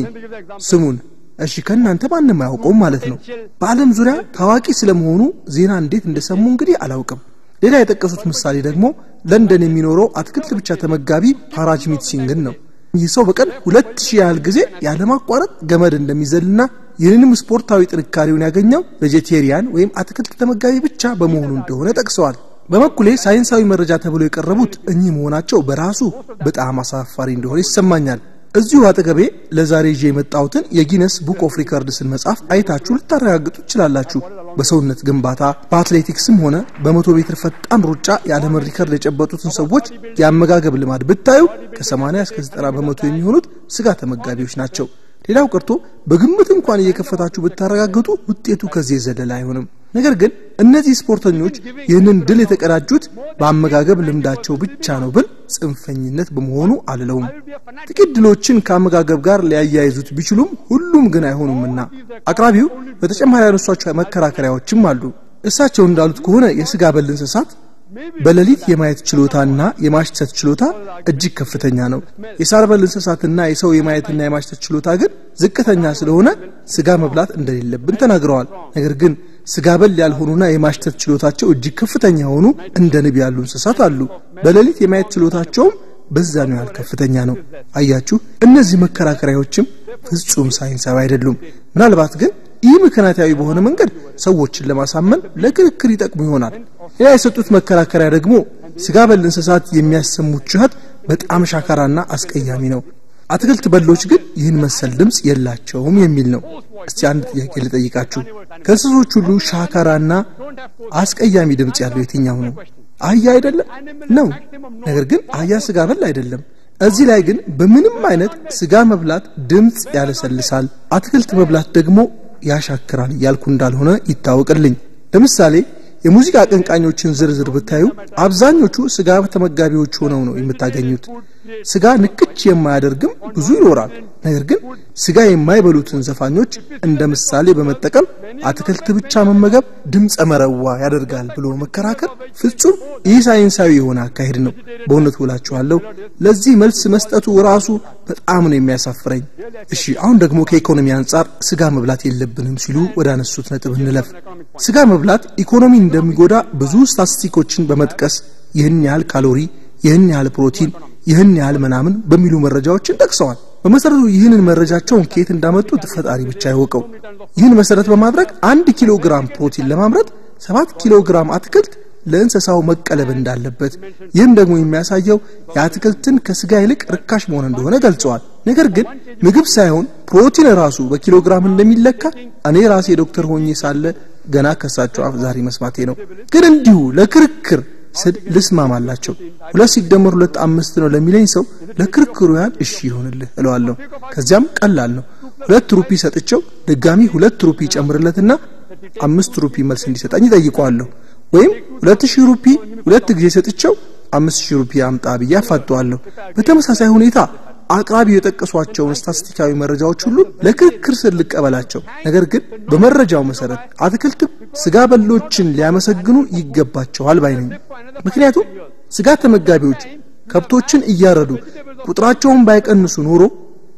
ስሙን እሺ ከናንተ ማንንም አያውቀውም ማለት ነው። በዓለም ዙሪያ ታዋቂ ስለመሆኑ ዜና እንዴት እንደሰሙ እንግዲህ አላውቅም። ሌላ የጠቀሱት ምሳሌ ደግሞ ለንደን የሚኖረው አትክልት ብቻ ተመጋቢ ፓራጅሚት ሲንግን ነው። ይህ ሰው በቀን 2000 ያህል ጊዜ ያለማቋረጥ ገመድ እንደሚዘልና ይህንንም ስፖርታዊ ጥንካሬውን ያገኘው ቬጀቴሪያን ወይም አትክልት ተመጋቢ ብቻ በመሆኑ እንደሆነ ጠቅሰዋል። በመኩሌ ሳይንሳዊ መረጃ ተብሎ የቀረቡት እኚህ መሆናቸው በራሱ በጣም አሳፋሪ እንደሆነ ይሰማኛል። እዚሁ አጠገቤ ለዛሬ ይዤ የመጣሁትን የጊነስ ቡክ ኦፍ ሪከርድስን መጽሐፍ አይታችሁ ልታረጋግጡ ትችላላችሁ። በሰውነት ግንባታ በአትሌቲክስም ሆነ በ100 ሜትር ፈጣን ሩጫ የዓለም ሪከርድ የጨበጡትን ሰዎች የአመጋገብ ልማድ ብታዩ ከ80 እስከ 90% የሚሆኑት ስጋ ተመጋቢዎች ናቸው። ሌላው ቀርቶ በግምት እንኳን እየከፈታችሁ ብታረጋግጡ ውጤቱ ከዚህ የዘለለ አይሆንም። ነገር ግን እነዚህ ስፖርተኞች ይህንን ድል የተቀዳጁት በአመጋገብ ልምዳቸው ብቻ ነው ብል ጽንፈኝነት በመሆኑ አልለውም። ጥቂት ድሎችን ከአመጋገብ ጋር ሊያያይዙት ቢችሉም ሁሉም ግን አይሆኑምና አቅራቢው በተጨማሪ ያነሷቸው መከራከሪያዎችም አሉ። እሳቸው እንዳሉት ከሆነ የስጋ በል እንስሳት በሌሊት የማየት ችሎታና የማሽተት ችሎታ እጅግ ከፍተኛ ነው። የሳር በል እንስሳትና የሰው የማየትና የማሽተት ችሎታ ግን ዝቅተኛ ስለሆነ ስጋ መብላት እንደሌለብን ተናግረዋል። ነገር ግን ስጋ በል ያልሆኑና የማሽተት ችሎታቸው እጅግ ከፍተኛ ሆኑ እንደ ንብ ያሉ እንስሳት አሉ። በሌሊት የማየት ችሎታቸው በዛኛው ያህል ከፍተኛ ነው። አያችሁ፣ እነዚህ መከራከሪያዎችም ፍጹም ሳይንሳዊ አይደሉም። ምናልባት ግን ይህ ምክንያታዊ በሆነ መንገድ ሰዎችን ለማሳመን ለክርክር ይጠቅሙ ይሆናል። ሌላ የሰጡት መከራከሪያ ደግሞ ስጋ በል እንስሳት የሚያሰሙት ጩኸት በጣም ሻካራና አስቀያሚ ነው፣ አትክልት በሎች ግን ይህን መሰል ድምጽ የላቸውም የሚል ነው። እስቲ አንድ ጥያቄ ልጠይቃችሁ። ከእንስሶች ሁሉ ሻካራና አስቀያሚ ድምጽ ያለው የትኛው ነው? አህያ አይደለም ነው። ነገር ግን አህያ ስጋ በል አይደለም። እዚህ ላይ ግን በምንም አይነት ስጋ መብላት ድምጽ ያለሰልሳል፣ አትክልት መብላት ደግሞ ያሻክራል ያልኩ እንዳልሆነ ይታወቅልኝ። ለምሳሌ የሙዚቃ አቀንቃኞችን ዝርዝር ብታዩ አብዛኞቹ ስጋ ተመጋቢዎች ሆነው ነው የምታገኙት። ስጋ ንክች የማያደርግም ብዙ ይኖራል። ነገር ግን ስጋ የማይበሉትን ዘፋኞች እንደ ምሳሌ በመጠቀም አትክልት ብቻ መመገብ ድምጽ መረዋ ያደርጋል ብሎ መከራከር ፍጹም ኢሳይንሳዊ የሆነ አካሄድ ነው። በእውነቱ እላችኋለሁ ለዚህ መልስ መስጠቱ ራሱ በጣም ነው የሚያሳፍረኝ። እሺ አሁን ደግሞ ከኢኮኖሚ አንፃር ስጋ መብላት የለብንም ሲሉ ወደ አነሱት ነጥብ እንለፍ። ስጋ መብላት ኢኮኖሚ እንደሚጎዳ ብዙ ስታቲስቲኮችን በመጥቀስ ይህን ያህል ካሎሪ፣ ይህን ያህል ፕሮቲን፣ ይህን ያህል ምናምን በሚሉ መረጃዎችን ጠቅሰዋል። በመሰረቱ ይህንን መረጃቸውን ከየት እንዳመጡት ፈጣሪ ብቻ ያወቀው። ይህን መሰረት በማድረግ 1 ኪሎ ግራም ፕሮቲን ለማምረት 7 ኪሎ ግራም አትክልት ለእንስሳው መቀለብ እንዳለበት ይህም ደግሞ የሚያሳየው የአትክልትን ከስጋ ይልቅ ርካሽ መሆን እንደሆነ ገልጸዋል። ነገር ግን ምግብ ሳይሆን ፕሮቲን ራሱ በኪሎ ግራም እንደሚለካ እኔ ራሴ ዶክተር ሆኜ ሳለ ገና ከሳቸው አፍ ዛሬ መስማቴ ነው። ግን እንዲሁ ለክርክር ልስማማላቸው 2 ሲደመር 2 5 ነው ለሚለኝ ሰው ለክርክሩ ያህል እሺ ይሆንልህ እለዋለሁ። ከዚያም ቀላል ነው 2 ሩፒ ሰጥቼው ድጋሚ 2 ሩፒ ጨምርለትና 5 ሩፒ መልስ እንዲሰጣኝ ጠይቀዋለሁ። ወይም 2000 ሩፒ 2 ጊዜ ሰጥቼው 5000 ሩፒ አምጣ ብዬ አፋጠዋለሁ። በተመሳሳይ ሁኔታ አቅራቢው የጠቀሷቸውን ስታቲስቲካዊ መረጃዎች ሁሉ ለክርክር ስር ልቀበላቸው። ነገር ግን በመረጃው መሰረት አትክልት ስጋ በሎችን ሊያመሰግኑ ይገባቸዋል ባይ ነኝ። ምክንያቱም ስጋ ተመጋቢዎች ከብቶችን እያረዱ ቁጥራቸውን ባይቀንሱ ኖሮ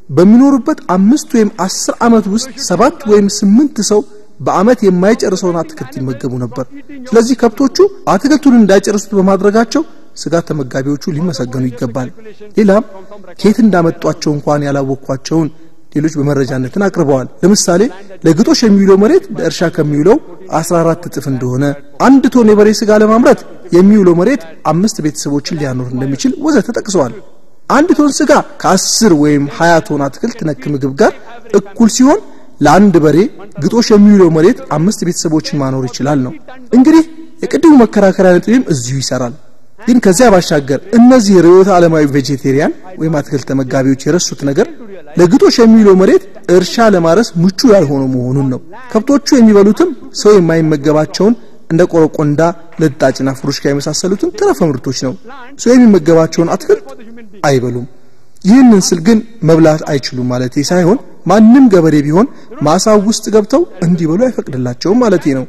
በሚኖሩበት 5 ወይም 10 ዓመት ውስጥ 7 ወይም 8 ሰው በአመት የማይጨርሰውን አትክልት ይመገቡ ነበር። ስለዚህ ከብቶቹ አትክልቱን እንዳይጨርሱት በማድረጋቸው ስጋ ተመጋቢዎቹ ሊመሰገኑ ይገባል። ሌላም ከየት እንዳመጧቸው እንኳን ያላወቋቸውን ሌሎች በመረጃነትን አቅርበዋል። ለምሳሌ ለግጦሽ የሚውለው መሬት ለእርሻ ከሚውለው 14 እጥፍ እንደሆነ፣ 1 ቶን የበሬ ስጋ ለማምረት የሚውለው መሬት 5 ቤተሰቦችን ሊያኖር እንደሚችል ወዘተ ተጠቅሰዋል። 1 ቶን ስጋ ከ10 ወይም 20 ቶን አትክልት ነክ ምግብ ጋር እኩል ሲሆን ለአንድ በሬ ግጦሽ የሚውለው መሬት 5 ቤተሰቦችን ማኖር ይችላል ነው። እንግዲህ የቅድሙ መከራከሪያ ነጥብም እዚሁ ይሰራል። ግን ከዚያ ባሻገር እነዚህ ርዕዮተ ዓለማዊ ቬጀቴሪያን ወይም አትክልት ተመጋቢዎች የረሱት ነገር ለግጦሽ የሚውለው መሬት እርሻ ለማረስ ምቹ ያልሆነ መሆኑን ነው። ከብቶቹ የሚበሉትም ሰው የማይመገባቸውን እንደ ቆረቆንዳ፣ ልጣጭና ፍሩሽካ የመሳሰሉትን ተረፈ ምርቶች ነው። ሰው የሚመገባቸውን አትክልት አይበሉም። ይህንን ስል ግን መብላት አይችሉም ማለት ሳይሆን ማንንም ገበሬ ቢሆን ማሳው ውስጥ ገብተው እንዲበሉ አይፈቅድላቸውም ማለት ነው።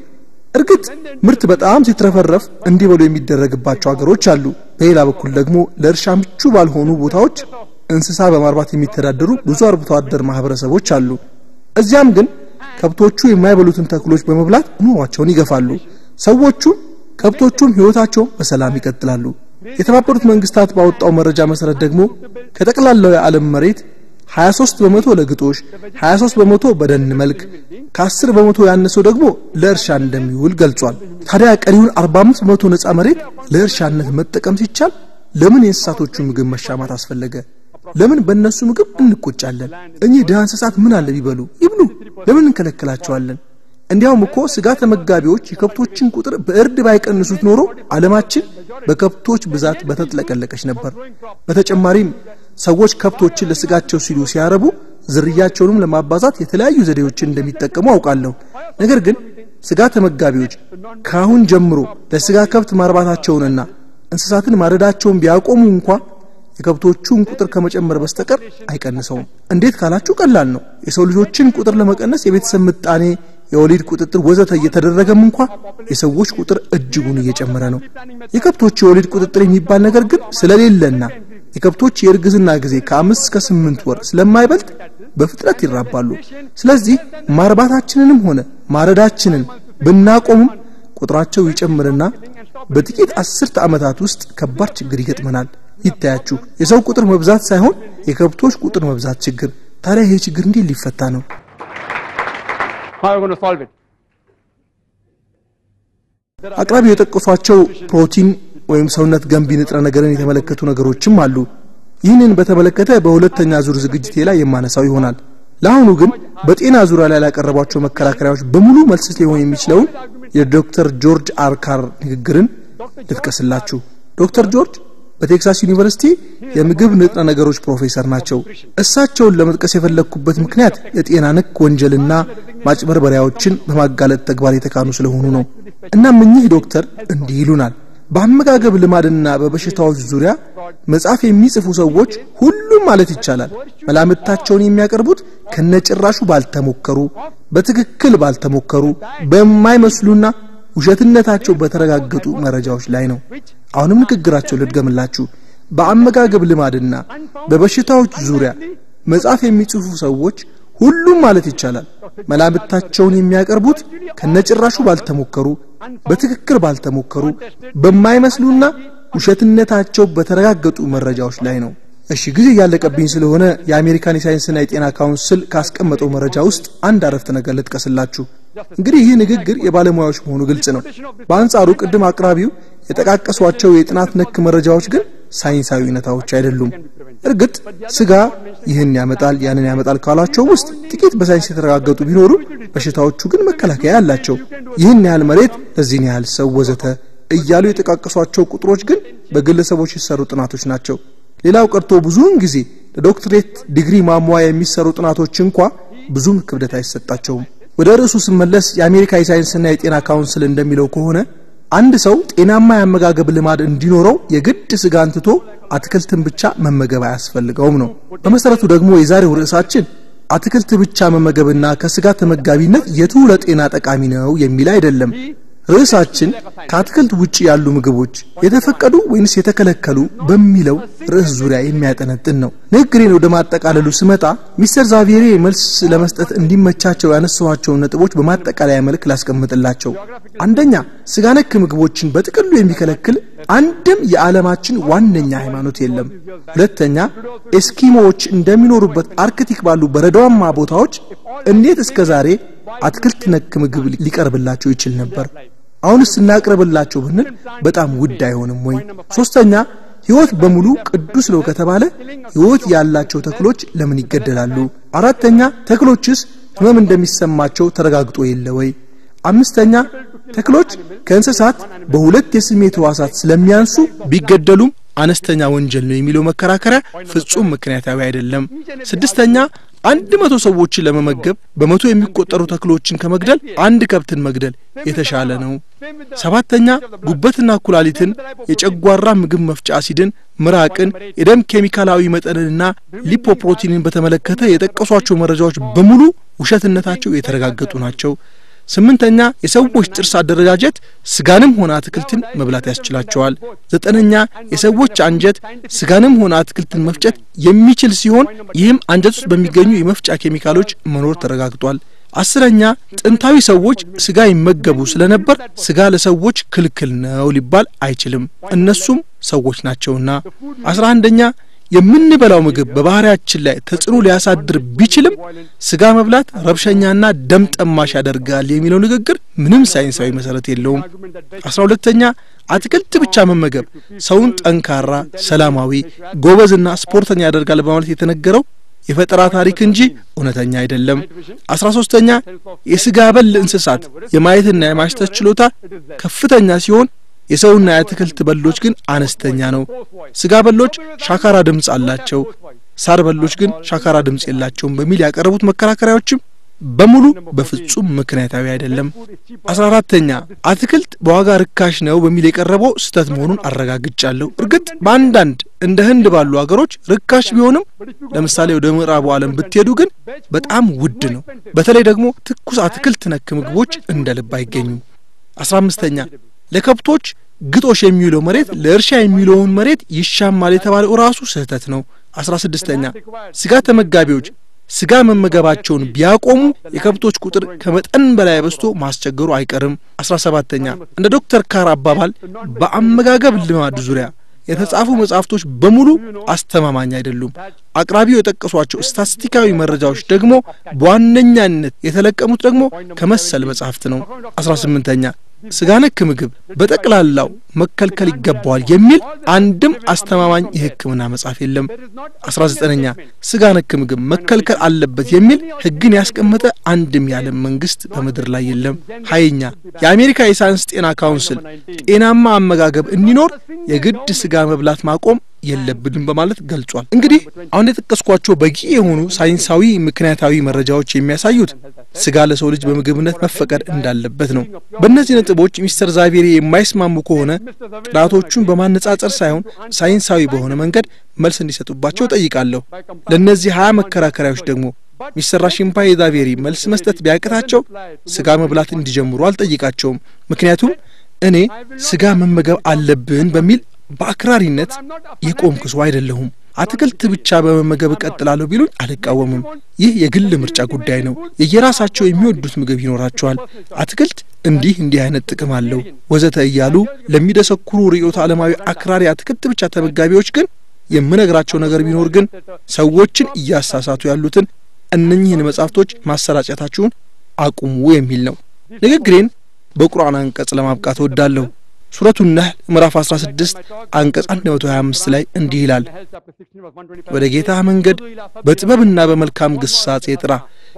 እርግጥ ምርት በጣም ሲትረፈረፍ እንዲበሉ የሚደረግባቸው ሀገሮች አሉ። በሌላ በኩል ደግሞ ለእርሻ ምቹ ባልሆኑ ቦታዎች እንስሳ በማርባት የሚተዳደሩ ብዙ አርብቶ አደር ማህበረሰቦች አሉ። እዚያም ግን ከብቶቹ የማይበሉትን ተክሎች በመብላት ኑሯቸውን ይገፋሉ። ሰዎቹ ከብቶቹም ህይወታቸው በሰላም ይቀጥላሉ። የተባበሩት መንግስታት ባወጣው መረጃ መሰረት ደግሞ ከጠቅላላው የዓለም መሬት 23 በመቶ ለግጦሽ፣ 23 በመቶ በደን መልክ፣ ከ10 በመቶ ያነሰው ደግሞ ለእርሻ እንደሚውል ገልጿል። ታዲያ ቀሪውን 45 በመቶ ነፃ መሬት ለእርሻነት መጠቀም ሲቻል ለምን የእንስሳቶቹ ምግብ መሻማት አስፈለገ? ለምን በእነሱ ምግብ እንቆጫለን? እኚህ ደሃ እንስሳት ምን አለ ቢበሉ ይብሉ፣ ለምን እንከለክላቸዋለን? እንዲያውም እኮ ስጋ ተመጋቢዎች የከብቶችን ቁጥር በእርድ ባይቀንሱት ኖሮ ዓለማችን በከብቶች ብዛት በተጥለቀለቀች ነበር። በተጨማሪም ሰዎች ከብቶችን ለስጋቸው ሲሉ ሲያረቡ ዝርያቸውንም ለማባዛት የተለያዩ ዘዴዎችን እንደሚጠቀሙ አውቃለሁ። ነገር ግን ስጋ ተመጋቢዎች ካሁን ጀምሮ ለስጋ ከብት ማርባታቸውንና እንስሳትን ማረዳቸውን ቢያቆሙ እንኳን የከብቶቹን ቁጥር ከመጨመር በስተቀር አይቀንሰውም። እንዴት ካላችሁ ቀላል ነው። የሰው ልጆችን ቁጥር ለመቀነስ የቤተሰብ ምጣኔ፣ የወሊድ ቁጥጥር ወዘተ እየተደረገም እንኳን የሰዎች ቁጥር እጅጉን እየጨመረ ነው። የከብቶች የወሊድ ቁጥጥር የሚባል ነገር ግን ስለሌለና የከብቶች የእርግዝና ጊዜ ከ5 እስከ 8 ወር ስለማይበልጥ በፍጥነት ይራባሉ። ስለዚህ ማርባታችንንም ሆነ ማረዳችንን ብናቆምም ቁጥራቸው ይጨምርና በጥቂት 10 ዓመታት ውስጥ ከባድ ችግር ይገጥመናል። ይታያችሁ፣ የሰው ቁጥር መብዛት ሳይሆን የከብቶች ቁጥር መብዛት ችግር። ታዲያ ይሄ ችግር እንዴት ሊፈታ ነው? አቅራቢው የጠቀሷቸው ፕሮቲን ወይም ሰውነት ገንቢ ንጥረ ነገርን የተመለከቱ ነገሮችም አሉ። ይህንን በተመለከተ በሁለተኛ ዙር ዝግጅቴ ላይ የማነሳው ይሆናል። ለአሁኑ ግን በጤና ዙሪያ ላይ ያቀረቧቸው መከራከሪያዎች በሙሉ መልስ ሊሆን የሚችለውን የዶክተር ጆርጅ አርካር ንግግርን ልጥቀስላችሁ። ዶክተር ጆርጅ በቴክሳስ ዩኒቨርሲቲ የምግብ ንጥረ ነገሮች ፕሮፌሰር ናቸው። እሳቸውን ለመጥቀስ የፈለኩበት ምክንያት የጤና ነክ ወንጀልና ማጭበርበሪያዎችን በማጋለጥ ተግባር የተካኑ ስለሆኑ ነው። እናም እኚህ ዶክተር እንዲህ ይሉናል። በአመጋገብ ልማድና በበሽታዎች ዙሪያ መጽሐፍ የሚጽፉ ሰዎች ሁሉም ማለት ይቻላል መላምታቸውን የሚያቀርቡት ከነጭራሹ ባልተሞከሩ፣ በትክክል ባልተሞከሩ፣ በማይመስሉና ውሸትነታቸው በተረጋገጡ መረጃዎች ላይ ነው። አሁንም ንግግራቸው ልድገምላችሁ። በአመጋገብ ልማድና በበሽታዎች ዙሪያ መጽሐፍ የሚጽፉ ሰዎች ሁሉም ማለት ይቻላል መላምታቸውን የሚያቀርቡት ከነጭራሹ ባልተሞከሩ፣ በትክክል ባልተሞከሩ፣ በማይመስሉና ውሸትነታቸው በተረጋገጡ መረጃዎች ላይ ነው። እሺ ጊዜ ያለቀብኝ ስለሆነ የአሜሪካን ሳይንስና የጤና ካውንስል ካስቀመጠው መረጃ ውስጥ አንድ አረፍተ ነገር ልጥቀስላችሁ እንግዲህ ይህ ንግግር የባለሙያዎች መሆኑ ግልጽ ነው በአንጻሩ ቅድም አቅራቢው የጠቃቀሷቸው የጥናት ነክ መረጃዎች ግን ሳይንሳዊ እውነታዎች አይደሉም እርግጥ ስጋ ይህን ያመጣል ያንን ያመጣል ካላቸው ውስጥ ጥቂት በሳይንስ የተረጋገጡ ቢኖሩ በሽታዎቹ ግን መከላከያ ያላቸው ይህን ያህል መሬት ለዚህ ያህል ሰው ወዘተ እያሉ የተቃቀሷቸው ቁጥሮች ግን በግለሰቦች ይሰሩ ጥናቶች ናቸው ሌላው ቀርቶ ብዙውን ጊዜ ለዶክትሬት ዲግሪ ማሟያ የሚሰሩ ጥናቶች እንኳን ብዙም ክብደት አይሰጣቸውም ወደ ርዕሱ ስመለስ የአሜሪካ ሳይንስና የጤና ካውንስል እንደሚለው ከሆነ አንድ ሰው ጤናማ ያመጋገብ ልማድ እንዲኖረው የግድ ስጋን ትቶ አትክልትን ብቻ መመገብ አያስፈልገውም ነው በመሰረቱ ደግሞ የዛሬው ርዕሳችን አትክልት ብቻ መመገብና ከስጋ ተመጋቢነት የቱ ለጤና ጠቃሚ ነው የሚል አይደለም ርዕሳችን ከአትክልት ውጪ ያሉ ምግቦች የተፈቀዱ ወይንስ የተከለከሉ በሚለው ርዕስ ዙሪያ የሚያጠነጥን ነው ንግግሬን ወደ ማጠቃለሉ ስመጣ ሚስተር ዛቪሬ መልስ ለመስጠት እንዲመቻቸው ያነሳዋቸው ነጥቦች በማጠቃለያ መልክ ላስቀምጥላቸው አንደኛ ስጋ ነክ ምግቦችን በጥቅሉ የሚከለክል አንድም የዓለማችን ዋነኛ ሃይማኖት የለም ሁለተኛ ኤስኪሞዎች እንደሚኖሩበት አርክቲክ ባሉ በረዷማ ቦታዎች እንዴት እስከዛሬ አትክልት ነክ ምግብ ሊቀርብላቸው ይችል ነበር አሁንስ እናቀርብላቸው ብንል በጣም ውድ አይሆንም ወይ ሶስተኛ ህይወት በሙሉ ቅዱስ ነው ከተባለ ህይወት ያላቸው ተክሎች ለምን ይገደላሉ አራተኛ ተክሎችስ ህመም እንደሚሰማቸው ተረጋግጦ የለ ወይ አምስተኛ ተክሎች ከእንስሳት በሁለት የስሜት ህዋሳት ስለሚያንሱ ቢገደሉም አነስተኛ ወንጀል ነው የሚለው መከራከሪያ ፍጹም ምክንያታዊ አይደለም ስድስተኛ 100 ሰዎችን ለመመገብ በመቶ የሚቆጠሩ ተክሎችን ከመግደል አንድ ከብትን መግደል የተሻለ ነው ሰባተኛ ጉበትና ኩላሊትን የጨጓራ ምግብ መፍጫ አሲድን ምራቅን የደም ኬሚካላዊ መጠንንና ሊፖፕሮቲንን በተመለከተ የጠቀሷቸው መረጃዎች በሙሉ ውሸትነታቸው የተረጋገጡ ናቸው ስምንተኛ የሰዎች ጥርስ አደረጃጀት ስጋንም ሆነ አትክልትን መብላት ያስችላቸዋል ዘጠነኛ የሰዎች አንጀት ስጋንም ሆነ አትክልትን መፍጨት የሚችል ሲሆን ይህም አንጀት ውስጥ በሚገኙ የመፍጫ ኬሚካሎች መኖር ተረጋግጧል አስረኛ ጥንታዊ ሰዎች ስጋ ይመገቡ ስለነበር ስጋ ለሰዎች ክልክል ነው ሊባል አይችልም እነሱም ሰዎች ናቸውና 11ኛ የምንበላው ምግብ በባህሪያችን ላይ ተጽዕኖ ሊያሳድር ቢችልም ስጋ መብላት ረብሸኛና ደም ጠማሽ ያደርጋል የሚለው ንግግር ምንም ሳይንሳዊ መሰረት የለውም 12ኛ አትክልት ብቻ መመገብ ሰውን ጠንካራ ሰላማዊ ጎበዝና ስፖርተኛ ያደርጋል በማለት የተነገረው የፈጠራ ታሪክ እንጂ እውነተኛ አይደለም 13ኛ የስጋ በል እንስሳት የማየትና የማሽተት ችሎታ ከፍተኛ ሲሆን የሰውና የአትክልት በሎች ግን አነስተኛ ነው ስጋ በሎች ሻካራ ድምጽ አላቸው ሳር በሎች ግን ሻካራ ድምጽ የላቸውም በሚል ያቀረቡት መከራከሪያዎችም በሙሉ በፍጹም ምክንያታዊ አይደለም 14ኛ አትክልት በዋጋ ርካሽ ነው በሚል የቀረበው ስተት መሆኑን አረጋግጫለሁ እርግጥ በአንዳንድ እንደ ህንድ ባሉ ሀገሮች ርካሽ ቢሆንም ለምሳሌ ወደ ምዕራቡ ዓለም ብትሄዱ ግን በጣም ውድ ነው በተለይ ደግሞ ትኩስ አትክልት ነክ ምግቦች እንደ ልብ አይገኙም 15ኛ ለከብቶች ግጦሽ የሚውለው መሬት ለእርሻ የሚውለውን መሬት ይሻማል የተባለው ራሱ ስህተት ነው 16ኛ ስጋ ተመጋቢዎች ስጋ መመገባቸውን ቢያቆሙ የከብቶች ቁጥር ከመጠን በላይ በዝቶ ማስቸገሩ አይቀርም 17ኛ እንደ ዶክተር ካር አባባል በአመጋገብ ልማድ ዙሪያ የተጻፉ መጻፍቶች በሙሉ አስተማማኝ አይደሉም አቅራቢው የጠቀሷቸው ስታቲስቲካዊ መረጃዎች ደግሞ በዋነኛነት የተለቀሙት ደግሞ ከመሰል መጻፍት ነው 18ኛ ስጋ ነክ ምግብ በጠቅላላው መከልከል ይገባዋል የሚል አንድም አስተማማኝ የሕክምና መጽሐፍ የለም 19ኛ ስጋ ነክ ምግብ መከልከል አለበት የሚል ህግን ያስቀመጠ አንድም የዓለም መንግስት በመድር ላይ የለም 20ኛ የአሜሪካ የሳይንስ ጤና ካውንስል ጤናማ አመጋገብ እንዲኖር የግድ ስጋ መብላት ማቆም የለብንም በማለት ገልጿል እንግዲህ አሁን የተጠቀስኳቸው በቂ የሆኑ ሳይንሳዊ ምክንያታዊ መረጃዎች የሚያሳዩት ስጋ ለሰው ልጅ በምግብነት መፈቀድ እንዳለበት ነው በእነዚህ ነጥቦች ሚስተር ዛቪሬ የማይስማሙ ከሆነ ጥናቶቹን በማነጻጸር ሳይሆን ሳይንሳዊ በሆነ መንገድ መልስ እንዲሰጡባቸው ጠይቃለሁ ለነዚህ 20 መከራከሪያዎች ደግሞ ሚስተር ራሺምፓይ ዛቪሬ መልስ መስጠት ቢያቀታቸው ስጋ መብላት እንዲጀምሩ አልጠይቃቸውም ምክንያቱም እኔ ስጋ መመገብ አለብን በሚል በአክራሪነት የቆምኩ ሰው አይደለሁም አትክልት ብቻ በመመገብ ቀጥላለሁ ቢሉኝ አልቃወምም ይህ የግል ምርጫ ጉዳይ ነው የየራሳቸው የሚወዱት ምግብ ይኖራቸዋል አትክልት እንዲህ አይነት ጥቅም አለው ወዘተ እያሉ ለሚደሰኩሩ ርዕዮተ ዓለማዊ አክራሪ አትክልት ብቻ ተመጋቢዎች ግን የምነግራቸው ነገር ቢኖር ግን ሰዎችን እያሳሳቱ ያሉትን እነኚህን መጻፍቶች ማሰራጨታችሁን አቁሙ የሚል ነው። ንግግሬን በቁርአን አንቀጽ ለማብቃት ወዳለሁ። ሱረቱ ነህል ምዕራፍ 16 አንቀጽ 125 ላይ እንዲህ ይላል፣ ወደ ጌታ መንገድ በጥበብና በመልካም ግሳጼ ጥራ፣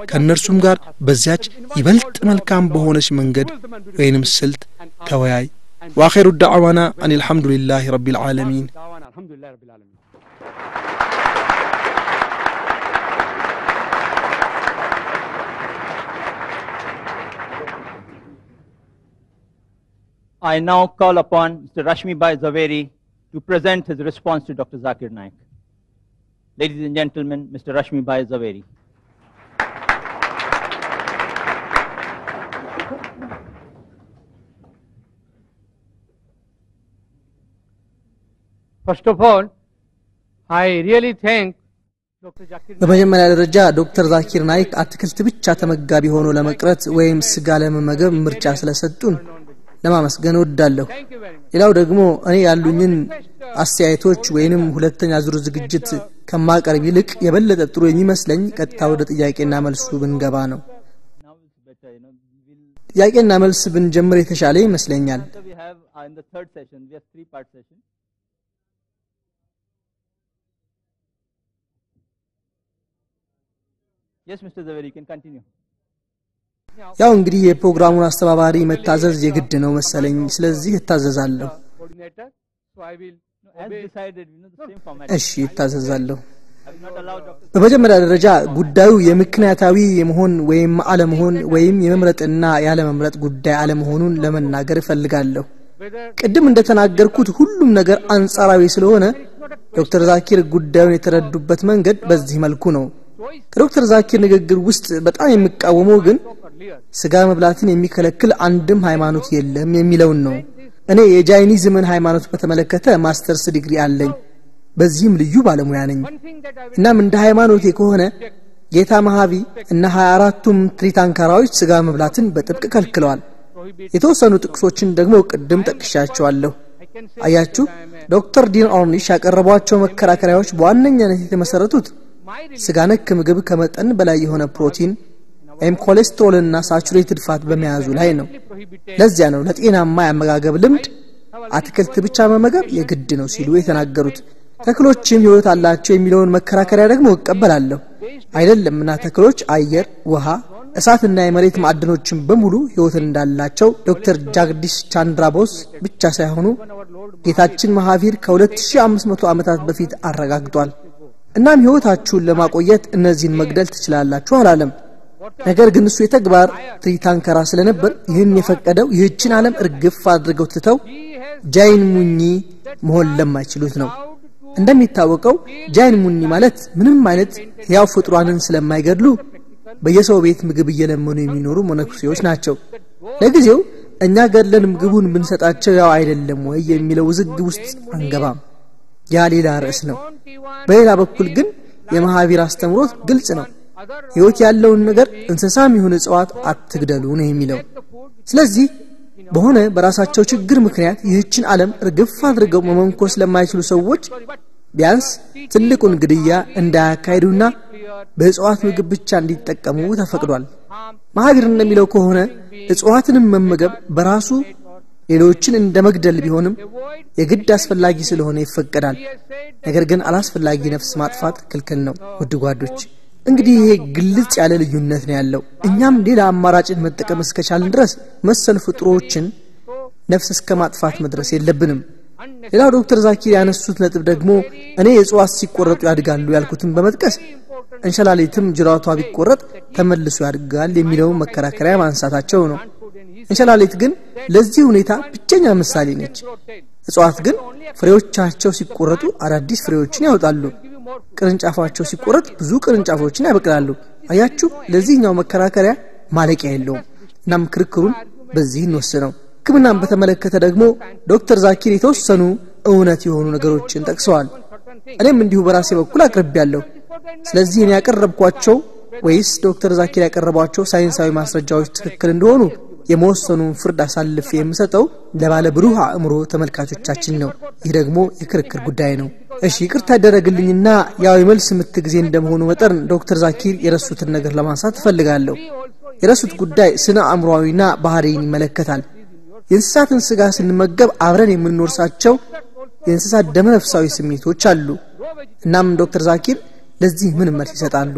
ከነርሱም ጋር በዚያች ይበልጥ መልካም በሆነች መንገድ ወይንም ስልት ተወያይ። ወአኺሩ ዳዕዋና አኒል ሐምዱሊላሂ ረቢል ዓለሚን። I now call upon Mr. Rashmi Bhai Zaveri to present his response to Dr. Zakir Naik. Ladies and gentlemen, Mr. Rashmi Bhai Zaveri. First of all, I really thank በመጀመሪያ ደረጃ ዶክተር ዛኪር ናይክ አትክልት ብቻ ተመጋቢ ሆኖ ለመቅረት ወይም ስጋ ለመመገብ ምርጫ ስለሰጡን ለማመስገን ወዳለሁ። ሌላው ደግሞ እኔ ያሉኝን አስተያየቶች ወይንም ሁለተኛ ዙር ዝግጅት ከማቀርብ ይልቅ የበለጠ ጥሩ የሚመስለኝ ቀጥታ ወደ ጥያቄና መልሱ ብንገባ ነው። ጥያቄና መልስ ብንጀምር የተሻለ ይመስለኛል። Yes, Mr. Zaveri, you can continue. ያው እንግዲህ የፕሮግራሙን አስተባባሪ መታዘዝ የግድ ነው መሰለኝ፣ ስለዚህ እታዘዛለሁ። እሺ እታዘዛለሁ። በመጀመሪያ ደረጃ ጉዳዩ የምክንያታዊ የመሆን ወይም አለመሆን ወይም የመምረጥና ያለመምረጥ ጉዳይ አለመሆኑን ለመናገር እፈልጋለሁ። ቅድም እንደተናገርኩት ሁሉም ነገር አንጻራዊ ስለሆነ ዶክተር ዛኪር ጉዳዩን የተረዱበት መንገድ በዚህ መልኩ ነው። ከዶክተር ዛኪር ንግግር ውስጥ በጣም የሚቃወመው ግን ስጋ መብላትን የሚከለክል አንድም ሃይማኖት የለም የሚለውን ነው። እኔ የጃይኒዝምን ሃይማኖት በተመለከተ ማስተርስ ዲግሪ አለኝ፣ በዚህም ልዩ ባለሙያ ነኝ። እናም እንደ ሃይማኖቴ ከሆነ ጌታ መሐቪ እና 24ቱም ትሪታንካራዎች ስጋ መብላትን በጥብቅ ከልክለዋል። የተወሰኑ ጥቅሶችን ደግሞ ቅድም ጠቅሻቸዋለሁ። አያችሁ፣ ዶክተር ዲን ኦርኒሽ ያቀረቧቸው መከራከሪያዎች በዋነኛነት የተመሰረቱት ስጋ ነክ ምግብ ከመጠን በላይ የሆነ ፕሮቲን ወይም ኮሌስትሮልና ሳቹሬትድ ፋት በመያዙ ላይ ነው። ለዚያ ነው ለጤናማ የአመጋገብ ልምድ አትክልት ብቻ መመገብ የግድ ነው ሲሉ የተናገሩት። ተክሎችም ህይወት አላቸው የሚለውን መከራከሪያ ደግሞ እቀበላለሁ። አይደለምና ተክሎች አየር፣ ውሃ፣ እሳትና የመሬት ማዕድኖችን በሙሉ ህይወት እንዳላቸው ዶክተር ጃግዲሽ ቻንድራ ቦስ ብቻ ሳይሆኑ ጌታችን መሐቪር ከ2500 ዓመታት በፊት አረጋግጧል። እናም ህይወታችሁን ለማቆየት እነዚህን መግደል ትችላላችሁ አላለም። ነገር ግን እሱ የተግባር ትሪታንከራ ስለነበር ይህን የፈቀደው ይህችን ዓለም እርግፍ አድርገው ትተው ጃይን ሙኒ መሆን ለማይችሉት ነው። እንደሚታወቀው ጃይን ሙኒ ማለት ምንም አይነት ሕያው ፍጡራንን ስለማይገድሉ በየሰው ቤት ምግብ እየለመኑ የሚኖሩ መነኩሴዎች ናቸው። ለጊዜው እኛ ገድለን ምግቡን ብንሰጣቸው ያው አይደለም ወይ የሚለው ውዝግብ ውስጥ አንገባም። ያ ሌላ ርዕስ ነው። በሌላ በኩል ግን የመሐቪር አስተምሮት ግልጽ ነው። ህይወት ያለውን ነገር እንስሳም ይሁን እጽዋት አትግደሉ ነው የሚለው። ስለዚህ በሆነ በራሳቸው ችግር ምክንያት ይህችን ዓለም እርግፍ አድርገው መመንኮስ ለማይችሉ ሰዎች ቢያንስ ትልቁን ግድያ እንዳያካሂዱና በእጽዋት ምግብ ብቻ እንዲጠቀሙ ተፈቅዷል። መሐቪር እንደሚለው ከሆነ እጽዋትንም መመገብ በራሱ ሌሎችን እንደመግደል ቢሆንም የግድ አስፈላጊ ስለሆነ ይፈቀዳል። ነገር ግን አላስፈላጊ ነፍስ ማጥፋት ክልክል ነው። ውድ ጓዶች እንግዲህ ይሄ ግልጽ ያለ ልዩነት ነው ያለው። እኛም ሌላ አማራጭን መጠቀም እስከቻልን ድረስ መሰል ፍጥሮችን ነፍስ እስከ ማጥፋት መድረስ የለብንም። ሌላው ዶክተር ዛኪር ያነሱት ነጥብ ደግሞ እኔ የእጽዋት ሲቆረጡ ያድጋሉ ያልኩትን በመጥቀስ እንሸላሊትም ጅራቷ ቢቆረጥ ተመልሶ ያድጋል የሚለውን መከራከሪያ ማንሳታቸው ነው። እንሸላሊት ግን ለዚህ ሁኔታ ብቸኛ ምሳሌ ነች። እጽዋት ግን ፍሬዎቻቸው ሲቆረጡ አዳዲስ ፍሬዎችን ያወጣሉ። ቅርንጫፋቸው ሲቆረጥ ብዙ ቅርንጫፎችን ያበቅላሉ። አያችሁ፣ ለዚህኛው መከራከሪያ ማለቂያ የለውም። እናም ክርክሩን በዚህ እንወስነው። ሕክምናን በተመለከተ ደግሞ ዶክተር ዛኪር የተወሰኑ እውነት የሆኑ ነገሮችን ጠቅሰዋል። እኔም እንዲሁ በራሴ በኩል አቅርቤያለሁ። ስለዚህ እኔ ያቀረብኳቸው ወይስ ዶክተር ዛኪር ያቀረቧቸው ሳይንሳዊ ማስረጃዎች ትክክል እንደሆኑ የመወሰኑን ፍርድ አሳልፌ የምሰጠው ለባለ ብሩህ አእምሮ ተመልካቾቻችን ነው። ይህ ደግሞ የክርክር ጉዳይ ነው። እሺ ይቅርታ ያደረግልኝና ያው የመልስ ምት ጊዜ እንደመሆኑ መጠን ዶክተር ዛኪር የረሱትን ነገር ለማንሳት ፈልጋለሁ የረሱት ጉዳይ ስነ አእምሮዊና ባህሪን ይመለከታል የእንስሳትን ስጋ ስንመገብ አብረን የምንወርሳቸው የእንስሳት ደም ነፍሳዊ ስሜቶች አሉ እናም ዶክተር ዛኪር ለዚህ ምን መልስ ይሰጣሉ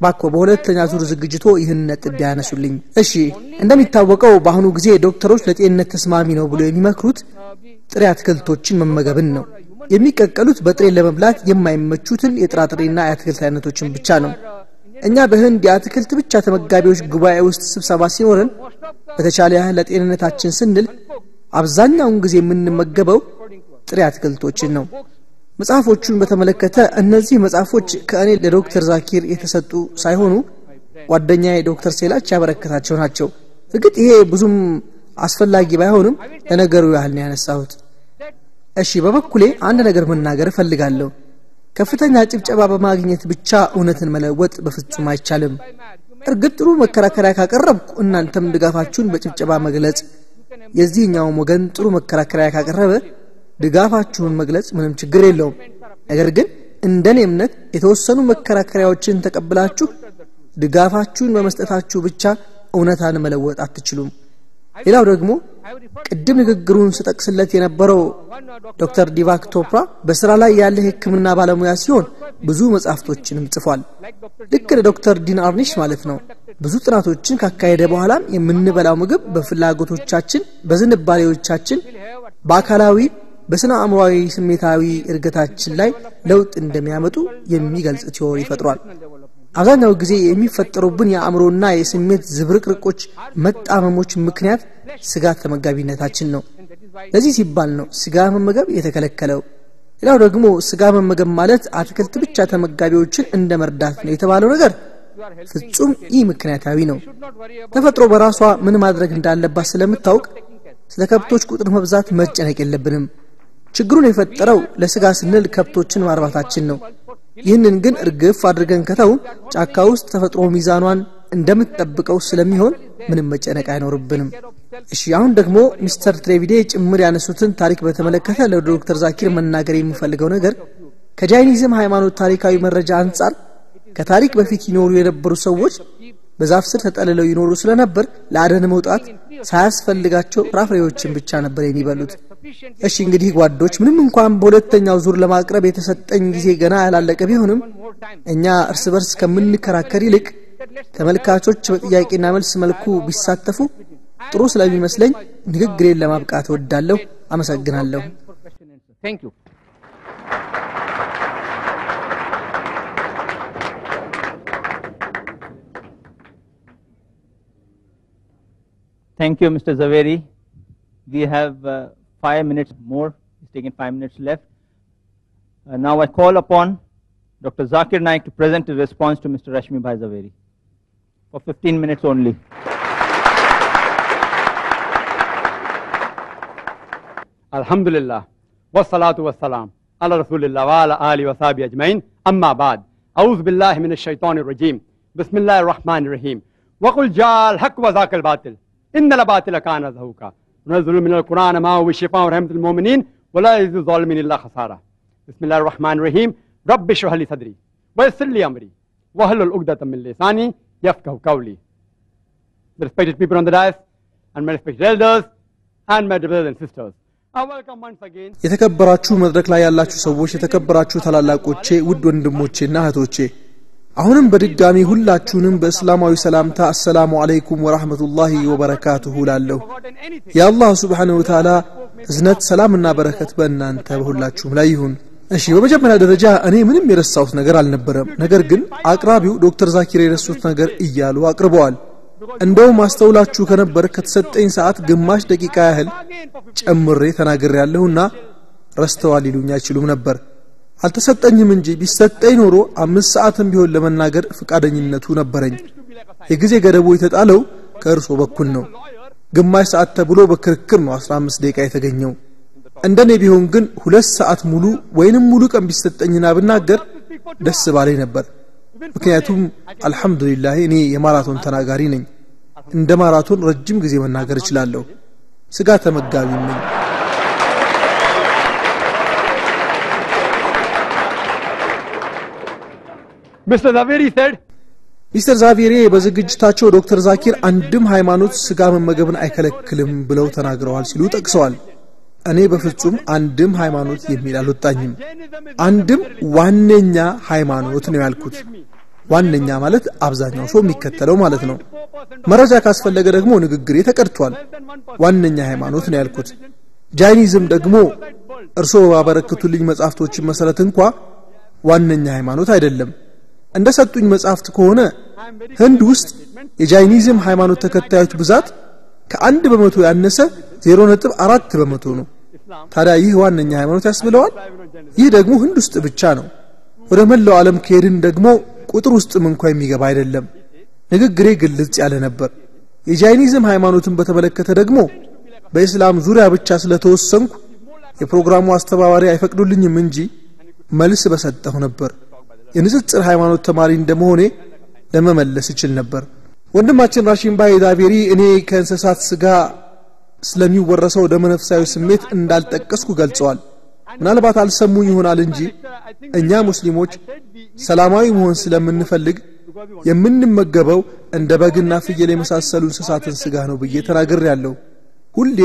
ባኮ በሁለተኛ ዙር ዝግጅቶ ይህን ነጥብ ያነሱልኝ እሺ እንደሚታወቀው በአሁኑ ጊዜ ዶክተሮች ለጤንነት ተስማሚ ነው ብሎ የሚመክሩት ጥሬ አትክልቶችን መመገብን ነው የሚቀቀሉት በጥሬ ለመብላት የማይመቹትን የጥራጥሬና የአትክልት አይነቶችን ብቻ ነው እኛ በህንድ የአትክልት ብቻ ተመጋቢዎች ጉባኤ ውስጥ ስብሰባ ሲኖረን በተቻለ ያህል ለጤንነታችን ስንል አብዛኛውን ጊዜ የምንመገበው ጥሬ አትክልቶችን ነው መጽሐፎቹን በተመለከተ እነዚህ መጽሐፎች ከእኔ ለዶክተር ዛኪር የተሰጡ ሳይሆኑ ጓደኛዬ ዶክተር ሴላች ያበረከታቸው ናቸው እርግጥ ይሄ ብዙም አስፈላጊ ባይሆንም ለነገሩ ያህል ነው ያነሳሁት እሺ በበኩሌ አንድ ነገር መናገር ፈልጋለሁ ከፍተኛ ጭብጨባ በማግኘት ብቻ እውነትን መለወጥ በፍጹም አይቻልም እርግጥ ጥሩ መከራከሪያ ካቀረብኩ እናንተም ድጋፋችሁን በጭብጨባ መግለጽ የዚህኛው ወገን ጥሩ መከራከሪያ ካቀረበ ድጋፋችሁን መግለጽ ምንም ችግር የለውም ነገር ግን እንደኔ እምነት የተወሰኑ መከራከሪያዎችን ተቀብላችሁ ድጋፋችሁን በመስጠታችሁ ብቻ እውነታን መለወጥ አትችሉም ሌላው ደግሞ ቅድም ንግግሩን ስጠቅስለት የነበረው ዶክተር ዲቫክ ቶፕራ በስራ ላይ ያለ ህክምና ባለሙያ ሲሆን ብዙ መጽሐፍቶችንም ጽፏል ልክ ዶክተር ዲን አርኒሽ ማለት ነው ብዙ ጥናቶችን ካካሄደ በኋላ የምንበላው ምግብ በፍላጎቶቻችን በዝንባሌዎቻችን በአካላዊ በስነ አእምሮአዊ ስሜታዊ እርገታችን ላይ ለውጥ እንደሚያመጡ የሚገልጽ ቲዮሪ ፈጥሯል አብዛኛው ጊዜ የሚፈጠሩብን የአእምሮና የስሜት ዝብርቅርቆች መጣመሞች ምክንያት ስጋት ተመጋቢነታችን ነው ለዚህ ሲባል ነው ስጋ መመገብ የተከለከለው ሌላው ደግሞ ስጋ መመገብ ማለት አትክልት ብቻ ተመጋቢዎችን እንደመርዳት ነው የተባለው ነገር ፍጹም ምክንያታዊ ነው ተፈጥሮ በራሷ ምን ማድረግ እንዳለባት ስለምታውቅ ስለከብቶች ቁጥር መብዛት መጨነቅ የለብንም ችግሩን የፈጠረው ለስጋ ስንል ከብቶችን ማርባታችን ነው ይህንን ግን እርግፍ አድርገን ከተው ጫካ ውስጥ ተፈጥሮ ሚዛኗን እንደምትጠብቀው ስለሚሆን ምንም መጨነቅ አይኖርብንም እሺ አሁን ደግሞ ሚስተር ትሬቪዴ ጭምር ያነሱትን ታሪክ በተመለከተ ለዶክተር ዛኪር መናገር የሚፈልገው ነገር ከጃይኒዝም ሃይማኖት ታሪካዊ መረጃ አንፃር ከታሪክ በፊት ይኖሩ የነበሩ ሰዎች በዛፍ ስር ተጠልለው ይኖሩ ስለነበር ለአደን መውጣት ሳያስፈልጋቸው ፍራፍሬዎችን ብቻ ነበር የሚበሉት እሺ እንግዲህ ጓዶች ምንም እንኳን በሁለተኛው ዙር ለማቅረብ የተሰጠኝ ጊዜ ገና ያላለቀ ቢሆንም እኛ እርስ በርስ ከምንከራከር ይልቅ ተመልካቾች በጥያቄና መልስ መልኩ ቢሳተፉ ጥሩ ስለሚመስለኝ ንግግሬን ለማብቃት ወዳለሁ አመሰግናለሁ Thank you. Thank you, Mr. Zaveri. We have 5 minutes more. It's taken 5 minutes left. Now I call upon Dr. Zakir Naik to present his response to Mr. Rashmi Bhai Zaveri for 15 minutes only. Alhamdulillah. Wassalatu wassalam. Ala Rasulillah wa ala alihi wa sahbihi ajma'in. Amma ba'd. A'udhu billahi minash shaitanir rajim. Bismillahir rahmanir rahim. Wa qul ja'al haqq wa zaqal batil. إن الباطل كان زهوقا ننزل من القرآن ما هو شفاء ورحمة المؤمنين ولا يزيد الظالمين إلا خسارة بسم الله الرحمن الرحيم رب اشرح لي صدري ويسر لي أمري واحلل عقدة من لساني يفقهوا قولي. Respected people on the dais and my respected elders and my brothers and sisters. I welcome once again. የተከበራችሁ መድረክ ላይ ያላችሁ ሰዎች የተከበራችሁ ታላላቆቼ ውድ ወንድሞቼና እህቶቼ አሁንም በድጋሚ ሁላችሁንም በእስላማዊ ሰላምታ አሰላሙ አለይኩም ወራህመቱላሂ ወበረካቱሁ ላለው ያአላህ Subhanahu Wa Ta'ala እዝነት ሰላምና በረከት በእናንተ በሁላችሁም ላይ ይሁን እሺ በመጀመሪያ ደረጃ እኔ ምንም የረሳሁት ነገር አልነበረም ነገር ግን አቅራቢው ዶክተር ዛኪር የረሱት ነገር እያሉ አቅርበዋል እንደውም አስተውላችሁ ከነበር ከተሰጠኝ ሰዓት ግማሽ ደቂቃ ያህል ጨምሬ ተናግሬያለሁና ረስተዋል ይሉኛ አይችሉም ነበር አልተሰጠኝም እንጂ ቢሰጠኝ ኖሮ 5 ሰዓትም ቢሆን ለመናገር ፍቃደኝነቱ ነበረኝ የጊዜ ገደቡ የተጣለው ከእርሶ በኩል ነው ግማሽ ሰዓት ተብሎ በክርክር ነው 15 ደቂቃ የተገኘው እንደኔ ቢሆን ግን 2 ሰዓት ሙሉ ወይንም ሙሉ ቀን ቢሰጠኝና ብናገር ደስ ባለኝ ነበር ምክንያቱም አልহামዱሊላህ እኔ የማራቶን ተናጋሪ ነኝ እንደ ማራቶን ረጅም ጊዜ መናገር እችላለሁ ስጋ ተመጋቢ ነኝ Mr. Zaveri said, ሚስተር ዛቪሬ በዝግጅታቸው ዶክተር ዛኪር አንድም ሃይማኖት ስጋ መመገብን አይከለክልም ብለው ተናግረዋል ሲሉ ጠቅሰዋል። እኔ በፍጹም አንድም ሃይማኖት የሚል አልወጣኝም። አንድም ዋነኛ ሃይማኖት ነው ያልኩት። ዋነኛ ማለት አብዛኛው ሰው የሚከተለው ማለት ነው። መረጃ ካስፈለገ ደግሞ ንግግሬ ተቀድቷል። ዋነኛ ሃይማኖት ነው ያልኩት። ጃይኒዝም ደግሞ እርሶ ባበረከቱልኝ መጻፍቶችን መሰረት እንኳን ዋነኛ ሃይማኖት አይደለም። እንደሰጡኝ መጻፍት ከሆነ ህንድ ውስጥ የጃይኒዝም ሃይማኖት ተከታዮች ብዛት ከ1 በመቶ ያነሰ 0.4 በመቶ ነው። ታዲያ ይህ ዋነኛ ሃይማኖት ያስብለዋል? ይህ ደግሞ ህንድ ውስጥ ብቻ ነው። ወደ መላው ዓለም ከሄድን ደግሞ ቁጥር ውስጥም እንኳን የሚገባ አይደለም። ንግግሬ ግልጽ ያለ ነበር። የጃይኒዝም ሃይማኖትን በተመለከተ ደግሞ በእስላም ዙሪያ ብቻ ስለተወሰንኩ የፕሮግራሙ አስተባባሪ አይፈቅዱልኝም እንጂ መልስ በሰጠሁ ነበር። የንጽጽር ሃይማኖት ተማሪ እንደመሆኔ ለመመለስ ይችል ነበር። ወንድማችን ራሺም ባይ ዛቪሪ እኔ ከእንስሳት ስጋ ስለሚወረሰው ደመነፍሳዊ ስሜት እንዳልጠቀስኩ ገልጸዋል። ምናልባት አልሰሙኝ ይሆናል እንጂ እኛ ሙስሊሞች ሰላማዊ መሆን ስለምንፈልግ የምንመገበው እንደ በግና ፍየል የመሳሰሉ እንስሳትን ስጋ ነው ብዬ ተናግሬያለሁ። ሁሌ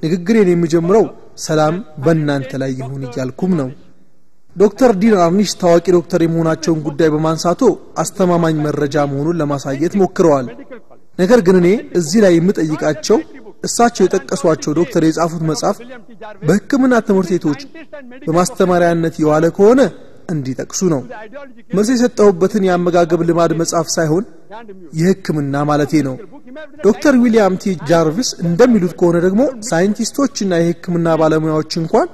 ንግግሬን የሚጀምረው ሰላም በእናንተ ላይ ይሁን እያልኩም ነው። ዶክተር ዲን አርኒሽ ታዋቂ ዶክተር የመሆናቸውን ጉዳይ በማንሳቶ አስተማማኝ መረጃ መሆኑን ለማሳየት ሞክረዋል። ነገር ግን እኔ እዚህ ላይ የምጠይቃቸው እሳቸው የጠቀሷቸው ዶክተር የጻፉት መጽሐፍ በሕክምና ትምህርት ቤቶች በማስተማሪያነት የዋለ ከሆነ እንዲጠቅሱ ነው። መልስ የሰጠሁበትን የአመጋገብ ልማድ መጽሐፍ ሳይሆን የሕክምና ማለቴ ነው። ዶክተር ዊሊያም ቲ ጃርቪስ እንደሚሉት ከሆነ ደግሞ ሳይንቲስቶችና የሕክምና ባለሙያዎች እንኳን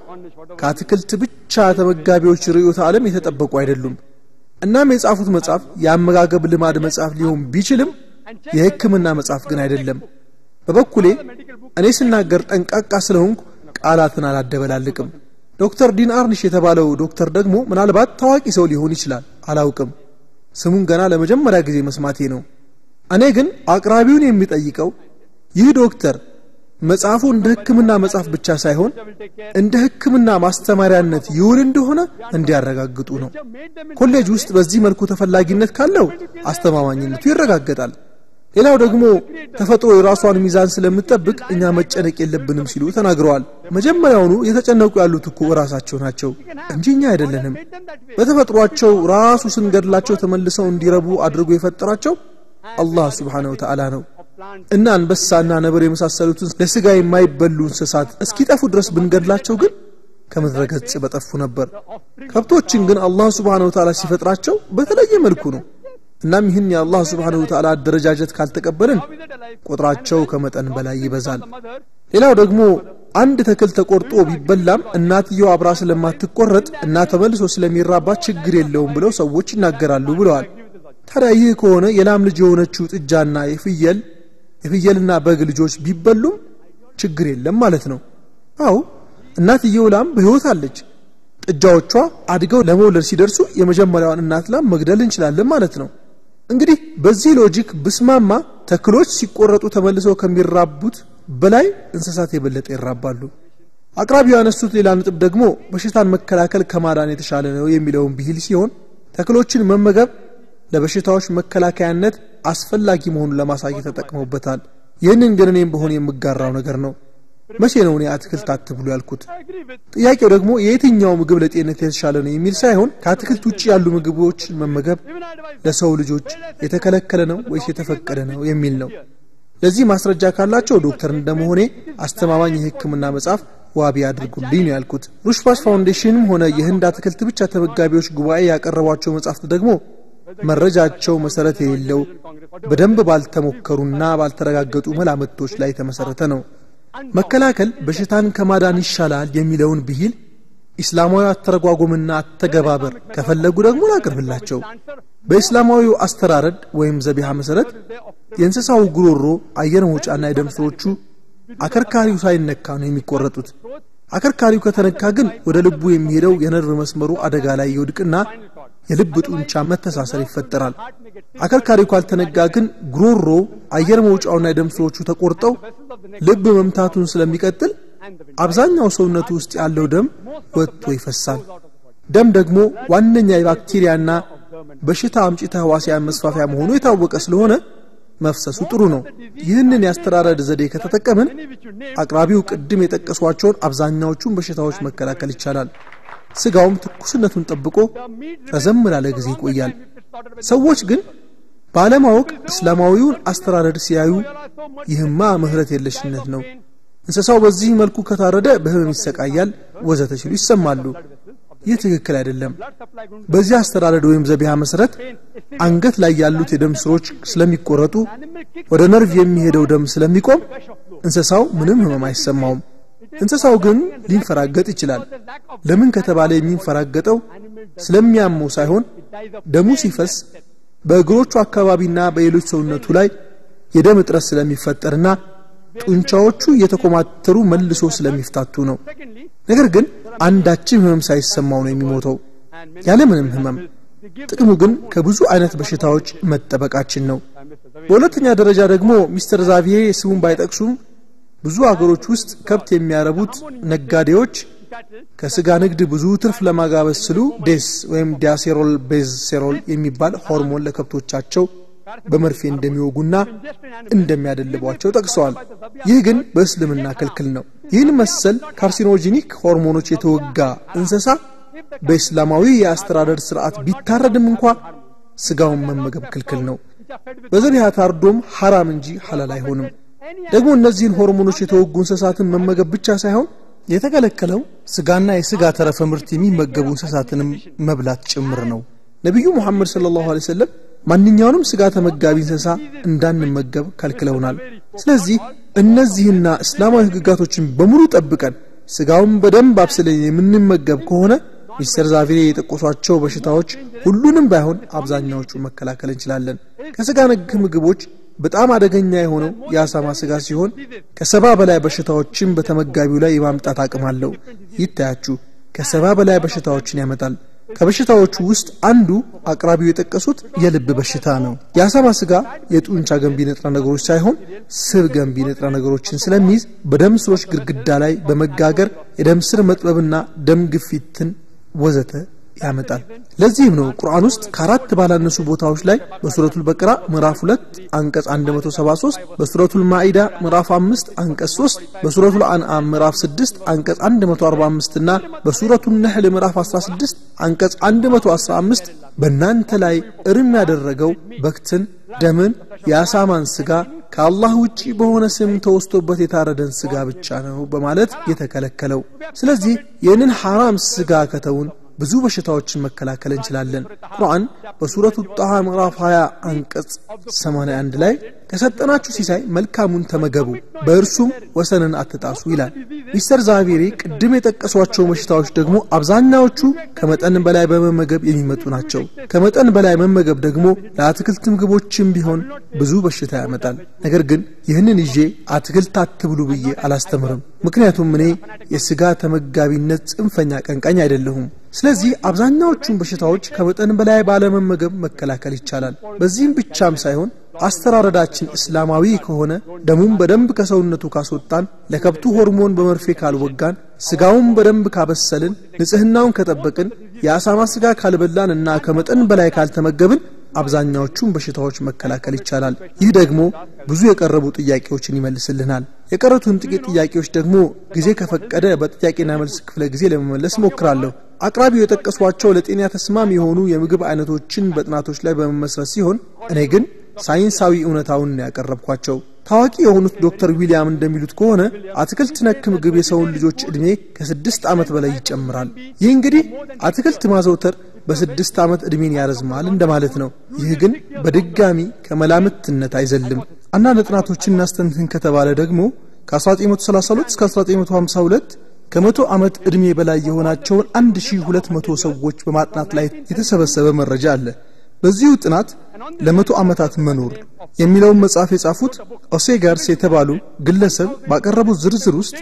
ከአትክልት ብቻ ተመጋቢዎች ርዕዮተ ዓለም የተጠበቁ አይደሉም። እናም የጻፉት መጽሐፍ የአመጋገብ ልማድ መጽሐፍ ሊሆን ቢችልም የሕክምና መጽሐፍ ግን አይደለም። በበኩሌ እኔ ስናገር ጠንቃቃ ስለሆንኩ ቃላትን አላደበላልቅም። ዶክተር ዲን አርኒሽ የተባለው ዶክተር ደግሞ ምናልባት ታዋቂ ሰው ሊሆን ይችላል፣ አላውቅም። ስሙን ገና ለመጀመሪያ ጊዜ መስማቴ ነው። እኔ ግን አቅራቢውን የሚጠይቀው ይህ ዶክተር መጽሐፉ እንደ ሕክምና መጽሐፍ ብቻ ሳይሆን እንደ ሕክምና ማስተማሪያነት ይውል እንደሆነ እንዲያረጋግጡ ነው። ኮሌጅ ውስጥ በዚህ መልኩ ተፈላጊነት ካለው አስተማማኝነቱ ይረጋገጣል። ሌላው ደግሞ ተፈጥሮ የራሷን ሚዛን ስለምትጠብቅ እኛ መጨነቅ የለብንም ሲሉ ተናግረዋል። መጀመሪያውኑ የተጨነቁ ያሉት እኮ ራሳቸው ናቸው እንጂ እኛ አይደለንም። በተፈጥሯቸው ራሱ ስንገድላቸው ተመልሰው እንዲረቡ አድርጎ የፈጠራቸው አላህ Subhanahu Wa Ta'ala ነው። እና አንበሳና ነብር የመሳሰሉትን ለስጋ የማይበሉ እንስሳት እስኪጠፉ ድረስ ብንገድላቸው ግን ከምድረ ገጽ በጠፉ ነበር። ከብቶችን ግን አላህ Subhanahu Wa Ta'ala ሲፈጥራቸው በተለየ መልኩ ነው። እናም ይህን የአላህ Subhanahu Wa Ta'ala አደረጃጀት ካልተቀበልን ቁጥራቸው ከመጠን በላይ ይበዛል። ሌላው ደግሞ አንድ ተክል ተቆርጦ ቢበላም እናትየው አብራ ስለማትቆረጥ እና ተመልሶ ስለሚራባ ችግር የለውም ብለው ሰዎች ይናገራሉ ብለዋል። ታዲያ ይህ ከሆነ የላም ልጅ የሆነችው ጥጃና የፍየልና በግ ልጆች ቢበሉም ችግር የለም ማለት ነው። አዎ እናትየው ላም በህይወት አለች። ጥጃዎቿ አድገው ለመውለድ ሲደርሱ የመጀመሪያዋን እናት ላም መግደል እንችላለን ማለት ነው። እንግዲህ በዚህ ሎጂክ ብስማማ ተክሎች ሲቆረጡ ተመልሰው ከሚራቡት በላይ እንስሳት የበለጠ ይራባሉ። አቅራቢው ያነሱት ሌላ ነጥብ ደግሞ በሽታን መከላከል ከማዳን የተሻለ ነው የሚለውን ብሂል ሲሆን ተክሎችን መመገብ ለበሽታዎች መከላከያነት አስፈላጊ መሆኑን ለማሳየት ተጠቅመውበታል። ይህንን ግን እኔም በሆነ የምጋራው ነገር ነው። መቼ ነው እኔ አትክልት አትብሉ ያልኩት? ጥያቄው ደግሞ የየትኛው ምግብ ለጤንነት የተሻለ ነው የሚል ሳይሆን ከአትክልት ውጪ ያሉ ምግቦች መመገብ ለሰው ልጆች የተከለከለ ነው ወይስ የተፈቀደ ነው የሚል ነው። ለዚህ ማስረጃ ካላቸው ዶክተር እንደመሆኔ አስተማማኝ የሕክምና መጽሐፍ ዋቢ አድርጉልኝ ነው ያልኩት። ሩሽፓሽ ፋውንዴሽንም ሆነ የህንድ አትክልት ብቻ ተመጋቢዎች ጉባኤ ያቀረቧቸው መጽሐፍት ደግሞ መረጃቸው መሰረት የሌለው በደንብ ባልተሞከሩና ባልተረጋገጡ መላምቶች ላይ ተመሰረተ ነው። መከላከል በሽታን ከማዳን ይሻላል የሚለውን ብሂል እስላማዊ አተረጓጎምና አተገባበር ከፈለጉ ደግሞ ላቅርብላቸው። በእስላማዊው አስተራረድ ወይም ዘቢሃ መሰረት የእንስሳው ጉሮሮ አየር መውጫና የደም ስሮቹ አከርካሪው ሳይነካ ነው የሚቆረጡት። አከርካሪው ከተነካ ግን ወደ ልቡ የሚሄደው የነርቭ መስመሩ አደጋ ላይ ይወድቅና የልብ ጡንቻ መተሳሰር ይፈጠራል። አከርካሪው ካልተነጋ ግን ጉሮሮ አየር መውጫውና የደም ስሮቹ ተቆርጠው ልብ መምታቱን ስለሚቀጥል አብዛኛው ሰውነቱ ውስጥ ያለው ደም ወጥቶ ይፈሳል። ደም ደግሞ ዋነኛ የባክቴሪያና በሽታ አምጪ ተህዋሲያን መስፋፊያ መሆኑ የታወቀ ስለሆነ መፍሰሱ ጥሩ ነው። ይህንን ያስተራረድ ዘዴ ከተጠቀምን አቅራቢው ቅድም የጠቀሷቸውን አብዛኛዎቹን በሽታዎች መከላከል ይቻላል። ስጋውም ትኩስነቱን ጠብቆ ረዘም ላለ ጊዜ ይቆያል። ሰዎች ግን ባለማወቅ እስላማዊውን አስተራረድ ሲያዩ ይህማ ምህረት የለሽነት ነው፣ እንስሳው በዚህ መልኩ ከታረደ በህመም ይሰቃያል ወዘተ ሲሉ ይሰማሉ። ይህ ትክክል አይደለም። በዚህ አስተራረድ ወይም ዘቢያ መሰረት አንገት ላይ ያሉት የደም ስሮች ስለሚቆረጡ ወደ ነርቭ የሚሄደው ደም ስለሚቆም እንስሳው ምንም ህመም አይሰማውም። እንስሳው ግን ሊንፈራገጥ ይችላል። ለምን ከተባለ የሚንፈራገጠው ስለሚያመው ሳይሆን ደሙ ሲፈስ በእግሮቹ አካባቢና በሌሎች ሰውነቱ ላይ የደም እጥረት ስለሚፈጠርና ጡንቻዎቹ የተኮማተሩ መልሶ ስለሚፍታቱ ነው። ነገር ግን አንዳችም ህመም ሳይሰማው ነው የሚሞተው ያለ ምንም ህመም። ጥቅሙ ግን ከብዙ አይነት በሽታዎች መጠበቃችን ነው። በሁለተኛ ደረጃ ደግሞ ሚስተር ዛቪዬ ስሙን ባይጠቅሱም ብዙ አገሮች ውስጥ ከብት የሚያረቡት ነጋዴዎች ከስጋ ንግድ ብዙ ትርፍ ለማጋበስ ሲሉ ዴስ ወይም ዲያሴሮል ቤዝሴሮል የሚባል ሆርሞን ለከብቶቻቸው በመርፌ እንደሚወጉና እንደሚያደልቧቸው ጠቅሰዋል። ይህ ግን በእስልምና ክልክል ነው። ይህን መሰል ካርሲኖጂኒክ ሆርሞኖች የተወጋ እንስሳ በእስላማዊ የአስተራረድ ስርዓት ቢታረድም እንኳን ስጋውን መመገብ ክልክል ነው። በዘቢያ ታርዶም ሐራም እንጂ ሐላል አይሆንም። ደግሞ እነዚህን ሆርሞኖች የተወጉ እንስሳትን መመገብ ብቻ ሳይሆን የተከለከለው ስጋና የስጋ ተረፈ ምርት የሚመገቡ እንስሳትንም መብላት ጭምር ነው። ነብዩ መሐመድ ሰለላሁ ዐለይሂ ወሰለም ማንኛውንም ስጋ ተመጋቢ እንስሳ እንዳንመገብ ከልክለውናል። ስለዚህ እነዚህና እስላማዊ ህግጋቶችን በሙሉ ጠብቀን ስጋውን በደንብ አብስለን የምንመገብ ከሆነ ሚስተር ዛቪሬ የጠቆሷቸው በሽታዎች ሁሉንም ባይሆን አብዛኛዎቹ መከላከል እንችላለን። ከስጋ ነክ ምግቦች በጣም አደገኛ የሆነው የአሳማ ስጋ ሲሆን ከ70 በላይ በሽታዎችን በተመጋቢው ላይ የማምጣት አቅም አለው። ይታያችሁ ከ70 በላይ በሽታዎችን ያመጣል። ከበሽታዎቹ ውስጥ አንዱ አቅራቢው የጠቀሱት የልብ በሽታ ነው። የአሳማ ስጋ የጡንቻ ገንቢ ንጥረ ነገሮች ሳይሆን ስብ ገንቢ ንጥረ ነገሮችን ስለሚይዝ በደም ስሮች ግድግዳ ላይ በመጋገር የደም ስር መጥበብና ደም ግፊትን ወዘተ ያመጣል። ለዚህም ነው ቁርአን ውስጥ ከአራት ባላነሱ ቦታዎች ላይ በሱረቱል በቀራ ምዕራፍ 2 አንቀጽ 173፣ በሱረቱል ማኢዳ ምዕራፍ 5 አንቀጽ 3፣ በሱረቱል አንዓም ምዕራፍ 6 አንቀጽ 145 እና በሱረቱል ነህል ምዕራፍ 16 አንቀጽ 115 በእናንተ ላይ እርም ያደረገው በክትን፣ ደምን፣ የአሳማን ስጋ ከአላህ ውጪ በሆነ ስም ተወስቶበት የታረደን ስጋ ብቻ ነው በማለት የተከለከለው። ስለዚህ ይህንን ሐራም ስጋ ከተውን ብዙ በሽታዎችን መከላከል እንችላለን። ቁርአን በሱረቱ ጣሃ ምዕራፍ 20 አንቀጽ 81 ላይ ከሰጠናችሁ ሲሳይ መልካሙን ተመገቡ በእርሱም ወሰንን አትጣሱ ይላል። ሚስተር ዛቪሬ ቅድም የጠቀሷቸው በሽታዎች ደግሞ አብዛኛዎቹ ከመጠን በላይ በመመገብ የሚመጡ ናቸው። ከመጠን በላይ መመገብ ደግሞ ለአትክልት ምግቦችም ቢሆን ብዙ በሽታ ያመጣል። ነገር ግን ይህንን ይዤ አትክልት አትብሉ ብዬ አላስተምርም። ምክንያቱም እኔ የስጋ ተመጋቢነት ጽንፈኛ ቀንቃኝ አይደለሁም። ስለዚህ አብዛኛዎቹን በሽታዎች ከመጠን በላይ ባለመመገብ መከላከል ይቻላል። በዚህም ብቻም ሳይሆን አስተራረዳችን እስላማዊ ከሆነ ደሙን በደንብ ከሰውነቱ ካስወጣን፣ ለከብቱ ሆርሞን በመርፌ ካልወጋን፣ ስጋውን በደንብ ካበሰልን፣ ንጽህናውን ከጠበቅን፣ የአሳማ ስጋ ካልበላን እና ከመጠን በላይ ካልተመገብን አብዛኛዎቹን በሽታዎች መከላከል ይቻላል። ይህ ደግሞ ብዙ የቀረቡ ጥያቄዎችን ይመልስልናል። የቀሩትን ጥቂት ጥያቄዎች ደግሞ ጊዜ ከፈቀደ በጥያቄና መልስ ክፍለ ጊዜ ለመመለስ ሞክራለሁ። አቅራቢው የጠቀሷቸው ለጤና ተስማሚ የሆኑ የምግብ አይነቶችን በጥናቶች ላይ በመመስረት ሲሆን እኔ ግን ሳይንሳዊ እውነታውን ያቀረብኳቸው። ታዋቂ የሆኑት ዶክተር ዊሊያም እንደሚሉት ከሆነ አትክልት ነክ ምግብ የሰውን ልጆች እድሜ ከ6 ዓመት በላይ ይጨምራል። ይህ እንግዲህ አትክልት ማዘውተር በ6 ዓመት እድሜን ያረዝማል እንደማለት ነው። ይህ ግን በድጋሚ ከመላምትነት አይዘልም። አንዳንድ ጥናቶችን እናስተንትን ከተባለ ደግሞ ከ1932 እስከ 1952 ከ100 ዓመት እድሜ በላይ የሆናቸውን 1200 ሰዎች በማጥናት ላይ የተሰበሰበ መረጃ አለ። በዚሁ ጥናት ለ100 ዓመታት መኖር የሚለውን መጽሐፍ የጻፉት ኦሴጋርስ የተባሉ ግለሰብ ባቀረቡት ዝርዝር ውስጥ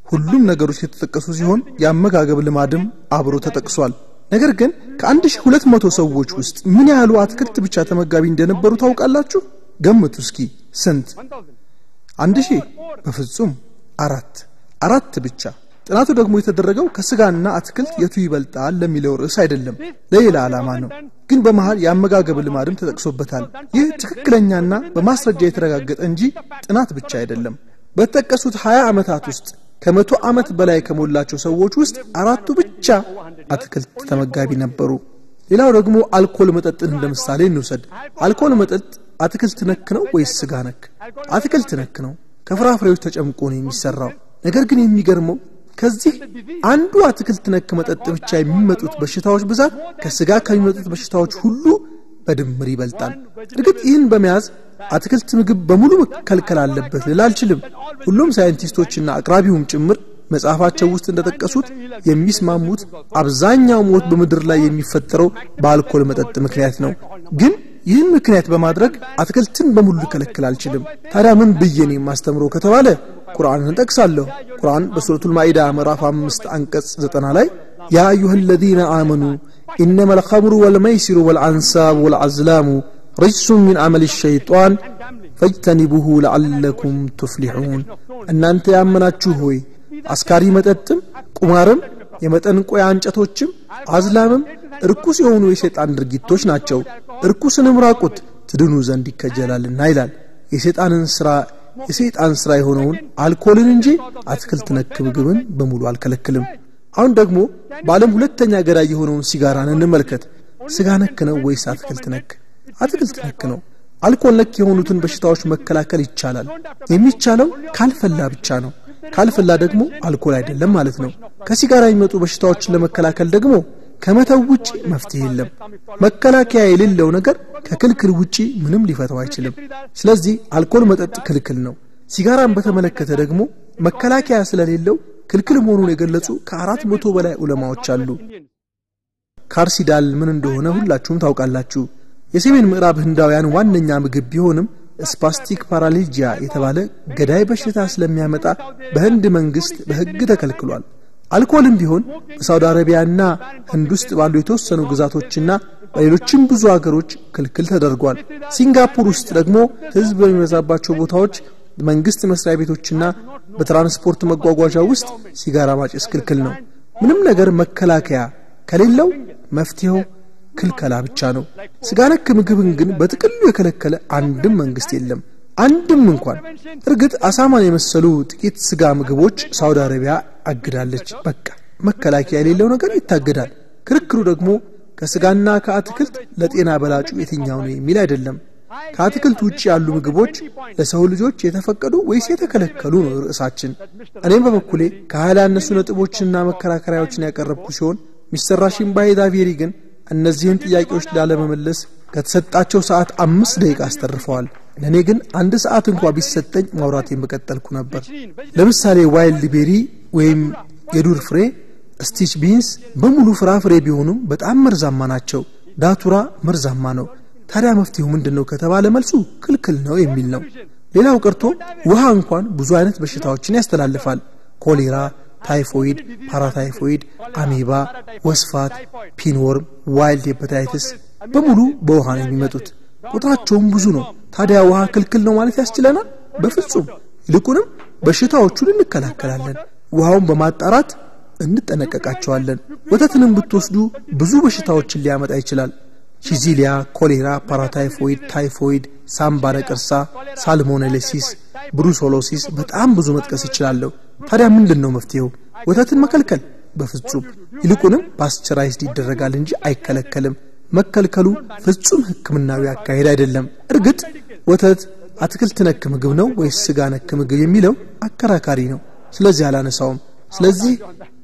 ሁሉም ነገሮች የተጠቀሱ ሲሆን ያመጋገብ ልማድም አብሮ ተጠቅሷል። ነገር ግን ከ1200 ሰዎች ውስጥ ምን ያህሉ አትክልት ብቻ ተመጋቢ እንደነበሩ ታውቃላችሁ? ገምቱ እስኪ። ስንት? 1000? በፍጹም 4 ብቻ። ጥናቱ ደግሞ የተደረገው ከስጋና አትክልት የቱ ይበልጣል ለሚለው ርዕስ አይደለም፣ ለሌላ ዓላማ ነው። ግን በመሃል የአመጋገብ ልማድም ተጠቅሶበታል። ይህ ትክክለኛና በማስረጃ የተረጋገጠ እንጂ ጥናት ብቻ አይደለም። በተጠቀሱት 20 ዓመታት ውስጥ ከ100 ዓመት በላይ ከሞላቸው ሰዎች ውስጥ 4ቱ ብቻ አትክልት ተመጋቢ ነበሩ። ሌላው ደግሞ አልኮል መጠጥን እንደምሳሌ እንውሰድ። አልኮል መጠጥ አትክልት ነክ ነው ወይስ ስጋ ነክ? አትክልት ነክ ነው። ከፍራፍሬዎች ተጨምቆ ነው የሚሰራው። ነገር ግን የሚገርመው ከዚህ አንዱ አትክልት ነክ መጠጥ ብቻ የሚመጡት በሽታዎች ብዛት ከስጋ ከሚመጡት በሽታዎች ሁሉ በድምር ይበልጣል። እርግጥ ይህን በመያዝ አትክልት ምግብ በሙሉ መከልከል አለበት ልል አልችልም። ሁሉም ሳይንቲስቶችና አቅራቢውም ጭምር መጽሐፋቸው ውስጥ እንደተጠቀሱት የሚስማሙት አብዛኛው ሞት በምድር ላይ የሚፈጠረው በአልኮል መጠጥ ምክንያት ነው። ግን ይህን ምክንያት በማድረግ አትክልትን በሙሉ ልከለክል አልችልም። ታዲያ ምን ብዬን የማስተምረው ከተባለ ቁርአንን ጠቅሳለሁ። ቁርአን በሱረቱል ማኢዳ ምዕራፍ 5 አንቀጽ 90 ላይ ያ አዩሀል ለዚነ አመኑ ኢነመል ኸምሩ ወልመይሲሩ ወልአንሳቡ ወልአዝላሙ ረጅሱን ሚን ዐመሊ ሸይጣን ፈጅተኒቡሁ ለዐለኩም ቱፍሊሑን። እናንተ ያመናችሁ ሆይ አስካሪ መጠጥም ቁማርም የመጠንቆያ እንጨቶችም አዝላምም እርኩስ የሆኑ የሰይጣን ድርጊቶች ናቸው። እርኩስንም ራቁት ትድኑ ዘንድ ይከጀላልና ይላል። የሰይጣን ስራ የሆነውን አልኮልን እንጂ አትክልት ነክ ምግብን በሙሉ አልከለክልም። አሁን ደግሞ በዓለም ሁለተኛ ገዳይ የሆነውን ሲጋራን እንመልከት። ስጋ ነክ ነው ወይስ አትክልት ነክ? አትክልት ነክ ነው። አልኮል ነክ የሆኑትን በሽታዎች መከላከል ይቻላል። የሚቻለው ካልፈላ ብቻ ነው። ካልፈላ ደግሞ አልኮል አይደለም ማለት ነው። ከሲጋራ የሚመጡ በሽታዎችን ለመከላከል ደግሞ ከመተው ውጪ መፍትሄ የለም። መከላከያ የሌለው ነገር ከክልክል ውጪ ምንም ሊፈታው አይችልም። ስለዚህ አልኮል መጠጥ ክልክል ነው። ሲጋራን በተመለከተ ደግሞ መከላከያ ስለሌለው ክልክል መሆኑን የገለጹ ከ400 በላይ ዑለማዎች አሉ። ካርሲዳል ምን እንደሆነ ሁላችሁም ታውቃላችሁ። የሰሜን ምዕራብ ህንዳውያን ዋነኛ ምግብ ቢሆንም ስፓስቲክ ፓራሊጂያ የተባለ ገዳይ በሽታ ስለሚያመጣ በህንድ መንግስት በህግ ተከልክሏል። አልኮልም ቢሆን በሳውዲ አረቢያና ህንድ ውስጥ ባሉ የተወሰኑ ግዛቶችና በሌሎችም ብዙ ሀገሮች ክልክል ተደርጓል። ሲንጋፖር ውስጥ ደግሞ ህዝብ በሚበዛባቸው ቦታዎች መንግስት መስሪያ ቤቶችና በትራንስፖርት መጓጓዣ ውስጥ ሲጋራ ማጨስ ክልክል ነው። ምንም ነገር መከላከያ ከሌለው መፍትሄው ክልከላ ብቻ ነው። ስጋ ነክ ምግብን ግን በጥቅሉ የከለከለ አንድም መንግስት የለም፣ አንድም እንኳን። እርግጥ አሳማን የመሰሉ ጥቂት ስጋ ምግቦች ሳውዲ አረቢያ አግዳለች። በቃ መከላከያ የሌለው ነገር ይታገዳል። ክርክሩ ደግሞ ከስጋና ከአትክልት ለጤና በላጩ የትኛው ነው የሚል አይደለም። ከአትክልት ውጪ ያሉ ምግቦች ለሰው ልጆች የተፈቀዱ ወይስ የተከለከሉ ነው ርዕሳችን። እኔም በበኩሌ ከ20 ያነሱ ነጥቦችና መከራከሪያዎችን ያቀረብኩ ሲሆን ሚስተር ራሺም ባይዳቪሪ ግን እነዚህን ጥያቄዎች ላለመመለስ ከተሰጣቸው ሰዓት 5 ደቂቃ አስተርፈዋል። ለኔ ግን 1 ሰዓት እንኳን ቢሰጠኝ ማውራቴን በቀጠልኩ ነበር። ለምሳሌ ዋይልድ ቤሪ ወይም የዱር ፍሬ፣ ስቲች ቢንስ በሙሉ ፍራፍሬ ቢሆኑም በጣም መርዛማ ናቸው። ዳቱራ መርዛማ ነው። ታዲያ መፍትሄው ምንድነው ከተባለ መልሱ ክልክል ነው የሚል ነው። ሌላው ቀርቶ ውሃ እንኳን ብዙ አይነት በሽታዎችን ያስተላልፋል። ኮሌራ፣ ታይፎይድ፣ ፓራታይፎይድ፣ አሜባ፣ ወስፋት፣ ፒንወርም፣ ዋይልድ ሄፓታይቲስ በሙሉ በውሃ ነው የሚመጡት። ቁጥራቸውም ብዙ ነው። ታዲያ ውሃ ክልክል ነው ማለት ያስችለናል? በፍጹም። ይልቁንም በሽታዎቹን እንከላከላለን። ውሃውን በማጣራት እንጠነቀቃቸዋለን። ወተትንም ብትወስዱ ብዙ በሽታዎችን ሊያመጣ ይችላል። ሺዚሊያ፣ ኮሌራ፣ ፓራታይፎይድ፣ ታይፎይድ፣ ሳምባ ነቀርሳ፣ ሳልሞኔሌሲስ፣ ብሩሶሎሲስ በጣም ብዙ መጥቀስ ይችላለሁ። ታዲያ ምንድነው መፍትሄው? ወተትን መከልከል? በፍጹም። ይልቁንም ፓስቸራይዝድ ይደረጋል እንጂ አይከለከልም። መከልከሉ ፍጹም ህክምናዊ አካሄድ አይደለም። እርግጥ ወተት አትክልት ነክ ምግብ ነው ወይስ ስጋ ነክ ምግብ የሚለው አከራካሪ ነው። ስለዚህ አላነሳውም። ስለዚህ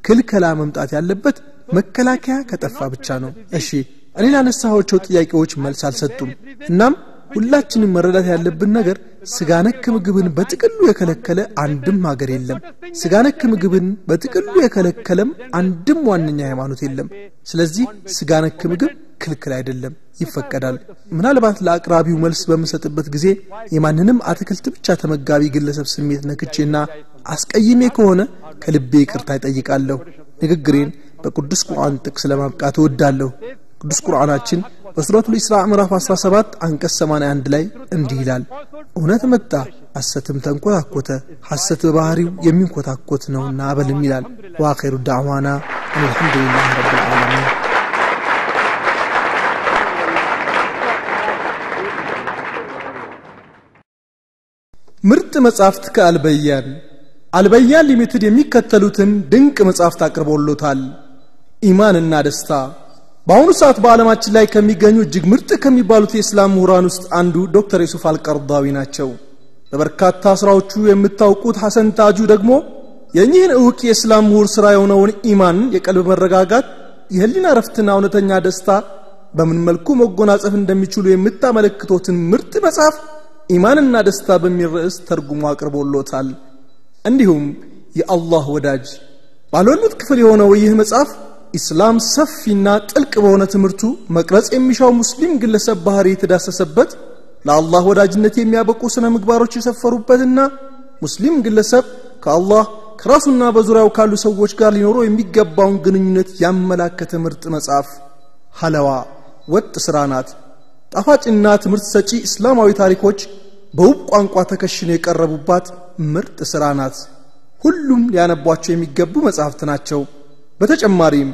ክልከላ መምጣት ያለበት መከላከያ ከጠፋ ብቻ ነው። እሺ፣ እኔ ላነሳኋቸው ጥያቄዎች መልስ አልሰጡም። እናም ሁላችንም መረዳት ያለብን ነገር ስጋ ነክ ምግብን በጥቅሉ የከለከለ አንድም ሀገር የለም። ስጋ ነክ ምግብን በጥቅሉ የከለከለም አንድም ዋነኛ ሃይማኖት የለም። ስለዚህ ስጋ ነክ ምግብ ክልክል አይደለም፣ ይፈቀዳል። ምናልባት ለአቅራቢው መልስ በመሰጥበት ጊዜ የማንንም አትክልት ብቻ ተመጋቢ ግለሰብ ስሜት ነክቼና አስቀይሜ ከሆነ ከልቤ ይቅርታ ይጠይቃለሁ። ንግግሬን በቅዱስ ቁርአን ጥቅስ ለማብቃት እወዳለሁ። ቅዱስ ቁርአናችን በሱረቱል ኢስራ ምዕራፍ 17 አንቀጽ 81 ላይ እንዲህ ይላል፣ እውነት መጣ ሐሰትም ተንኮታኮተ ሐሰት በባህሪው የሚንኮታኮት ነውና አበልም ይላል ወአኺሩ ዳዕዋና አልሐምዱሊላሂ ረቢል ዓለሚን ምርጥ መጻፍት ከአልበያን አልበያን ሊሚትድ የሚከተሉትን ድንቅ መጻፍት አቅርቦሎታል ኢማንና ደስታ በአሁኑ ሰዓት በዓለማችን ላይ ከሚገኙ እጅግ ምርጥ ከሚባሉት የእስላም ምሁራን ውስጥ አንዱ ዶክተር ዩሱፍ አልቀርዳዊ ናቸው በበርካታ ስራዎቹ የምታውቁት ሐሰን ታጁ ደግሞ የኚህን ዕውቅ የእስላም ምሁር ስራ የሆነውን ኢማን የቀልብ መረጋጋት የህሊና ረፍትና እውነተኛ ደስታ በምን መልኩ መጎናጸፍ እንደሚችሉ የምታመለክቱትን ምርጥ መጽሐፍ ኢማንና ደስታ በሚል ርዕስ ተርጉሞ አቅርቦሎታል እንዲሁም የአላህ ወዳጅ ባለሉት ክፍል የሆነው ይህ መጽሐፍ ኢስላም ሰፊና ጥልቅ በሆነ ትምህርቱ መቅረጽ የሚሻው ሙስሊም ግለሰብ ባህሪ የተዳሰሰበት ለአላህ ወዳጅነት የሚያበቁ ስነ ምግባሮች የሰፈሩበትና ሙስሊም ግለሰብ ከአላህ ከራሱና በዙሪያው ካሉ ሰዎች ጋር ሊኖረው የሚገባውን ግንኙነት ያመላከተ ምርጥ መጽሐፍ ሐለዋ ወጥ ስራ ናት ጣፋጭና ትምህርት ሰጪ እስላማዊ ታሪኮች በውብ ቋንቋ ተከሽነው የቀረቡባት ምርጥ ስራ ናት ሁሉም ሊያነቧቸው የሚገቡ መጽሐፍት ናቸው በተጨማሪም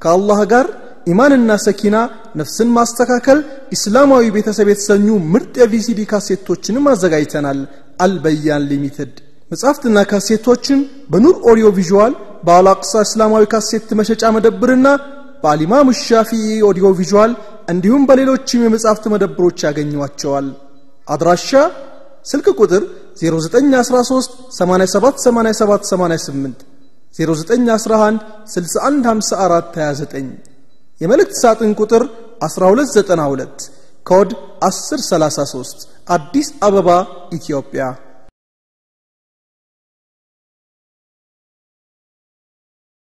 ከአላህ ጋር ኢማንና ሰኪና ነፍስን ማስተካከል እስላማዊ ቤተሰብ የተሰኙ ምርጥ የቪሲዲ ካሴቶችንም አዘጋጅተናል አልበያን ሊሚትድ መጽሐፍትና ካሴቶችን በኑር ኦዲዮ ቪዥዋል በአልአቅሳ እስላማዊ ካሴት መሸጫ መደብርና በአሊማም ሻፊዒ ኦዲዮ ቪዥዋል እንዲሁም በሌሎችም የመጽሐፍት መደብሮች ያገኙዋቸዋል አድራሻ ስልክ ቁጥር 0913 878788 0911 615429 የመልእክት ሳጥን ቁጥር 1292 ኮድ 1033 አዲስ አበባ ኢትዮጵያ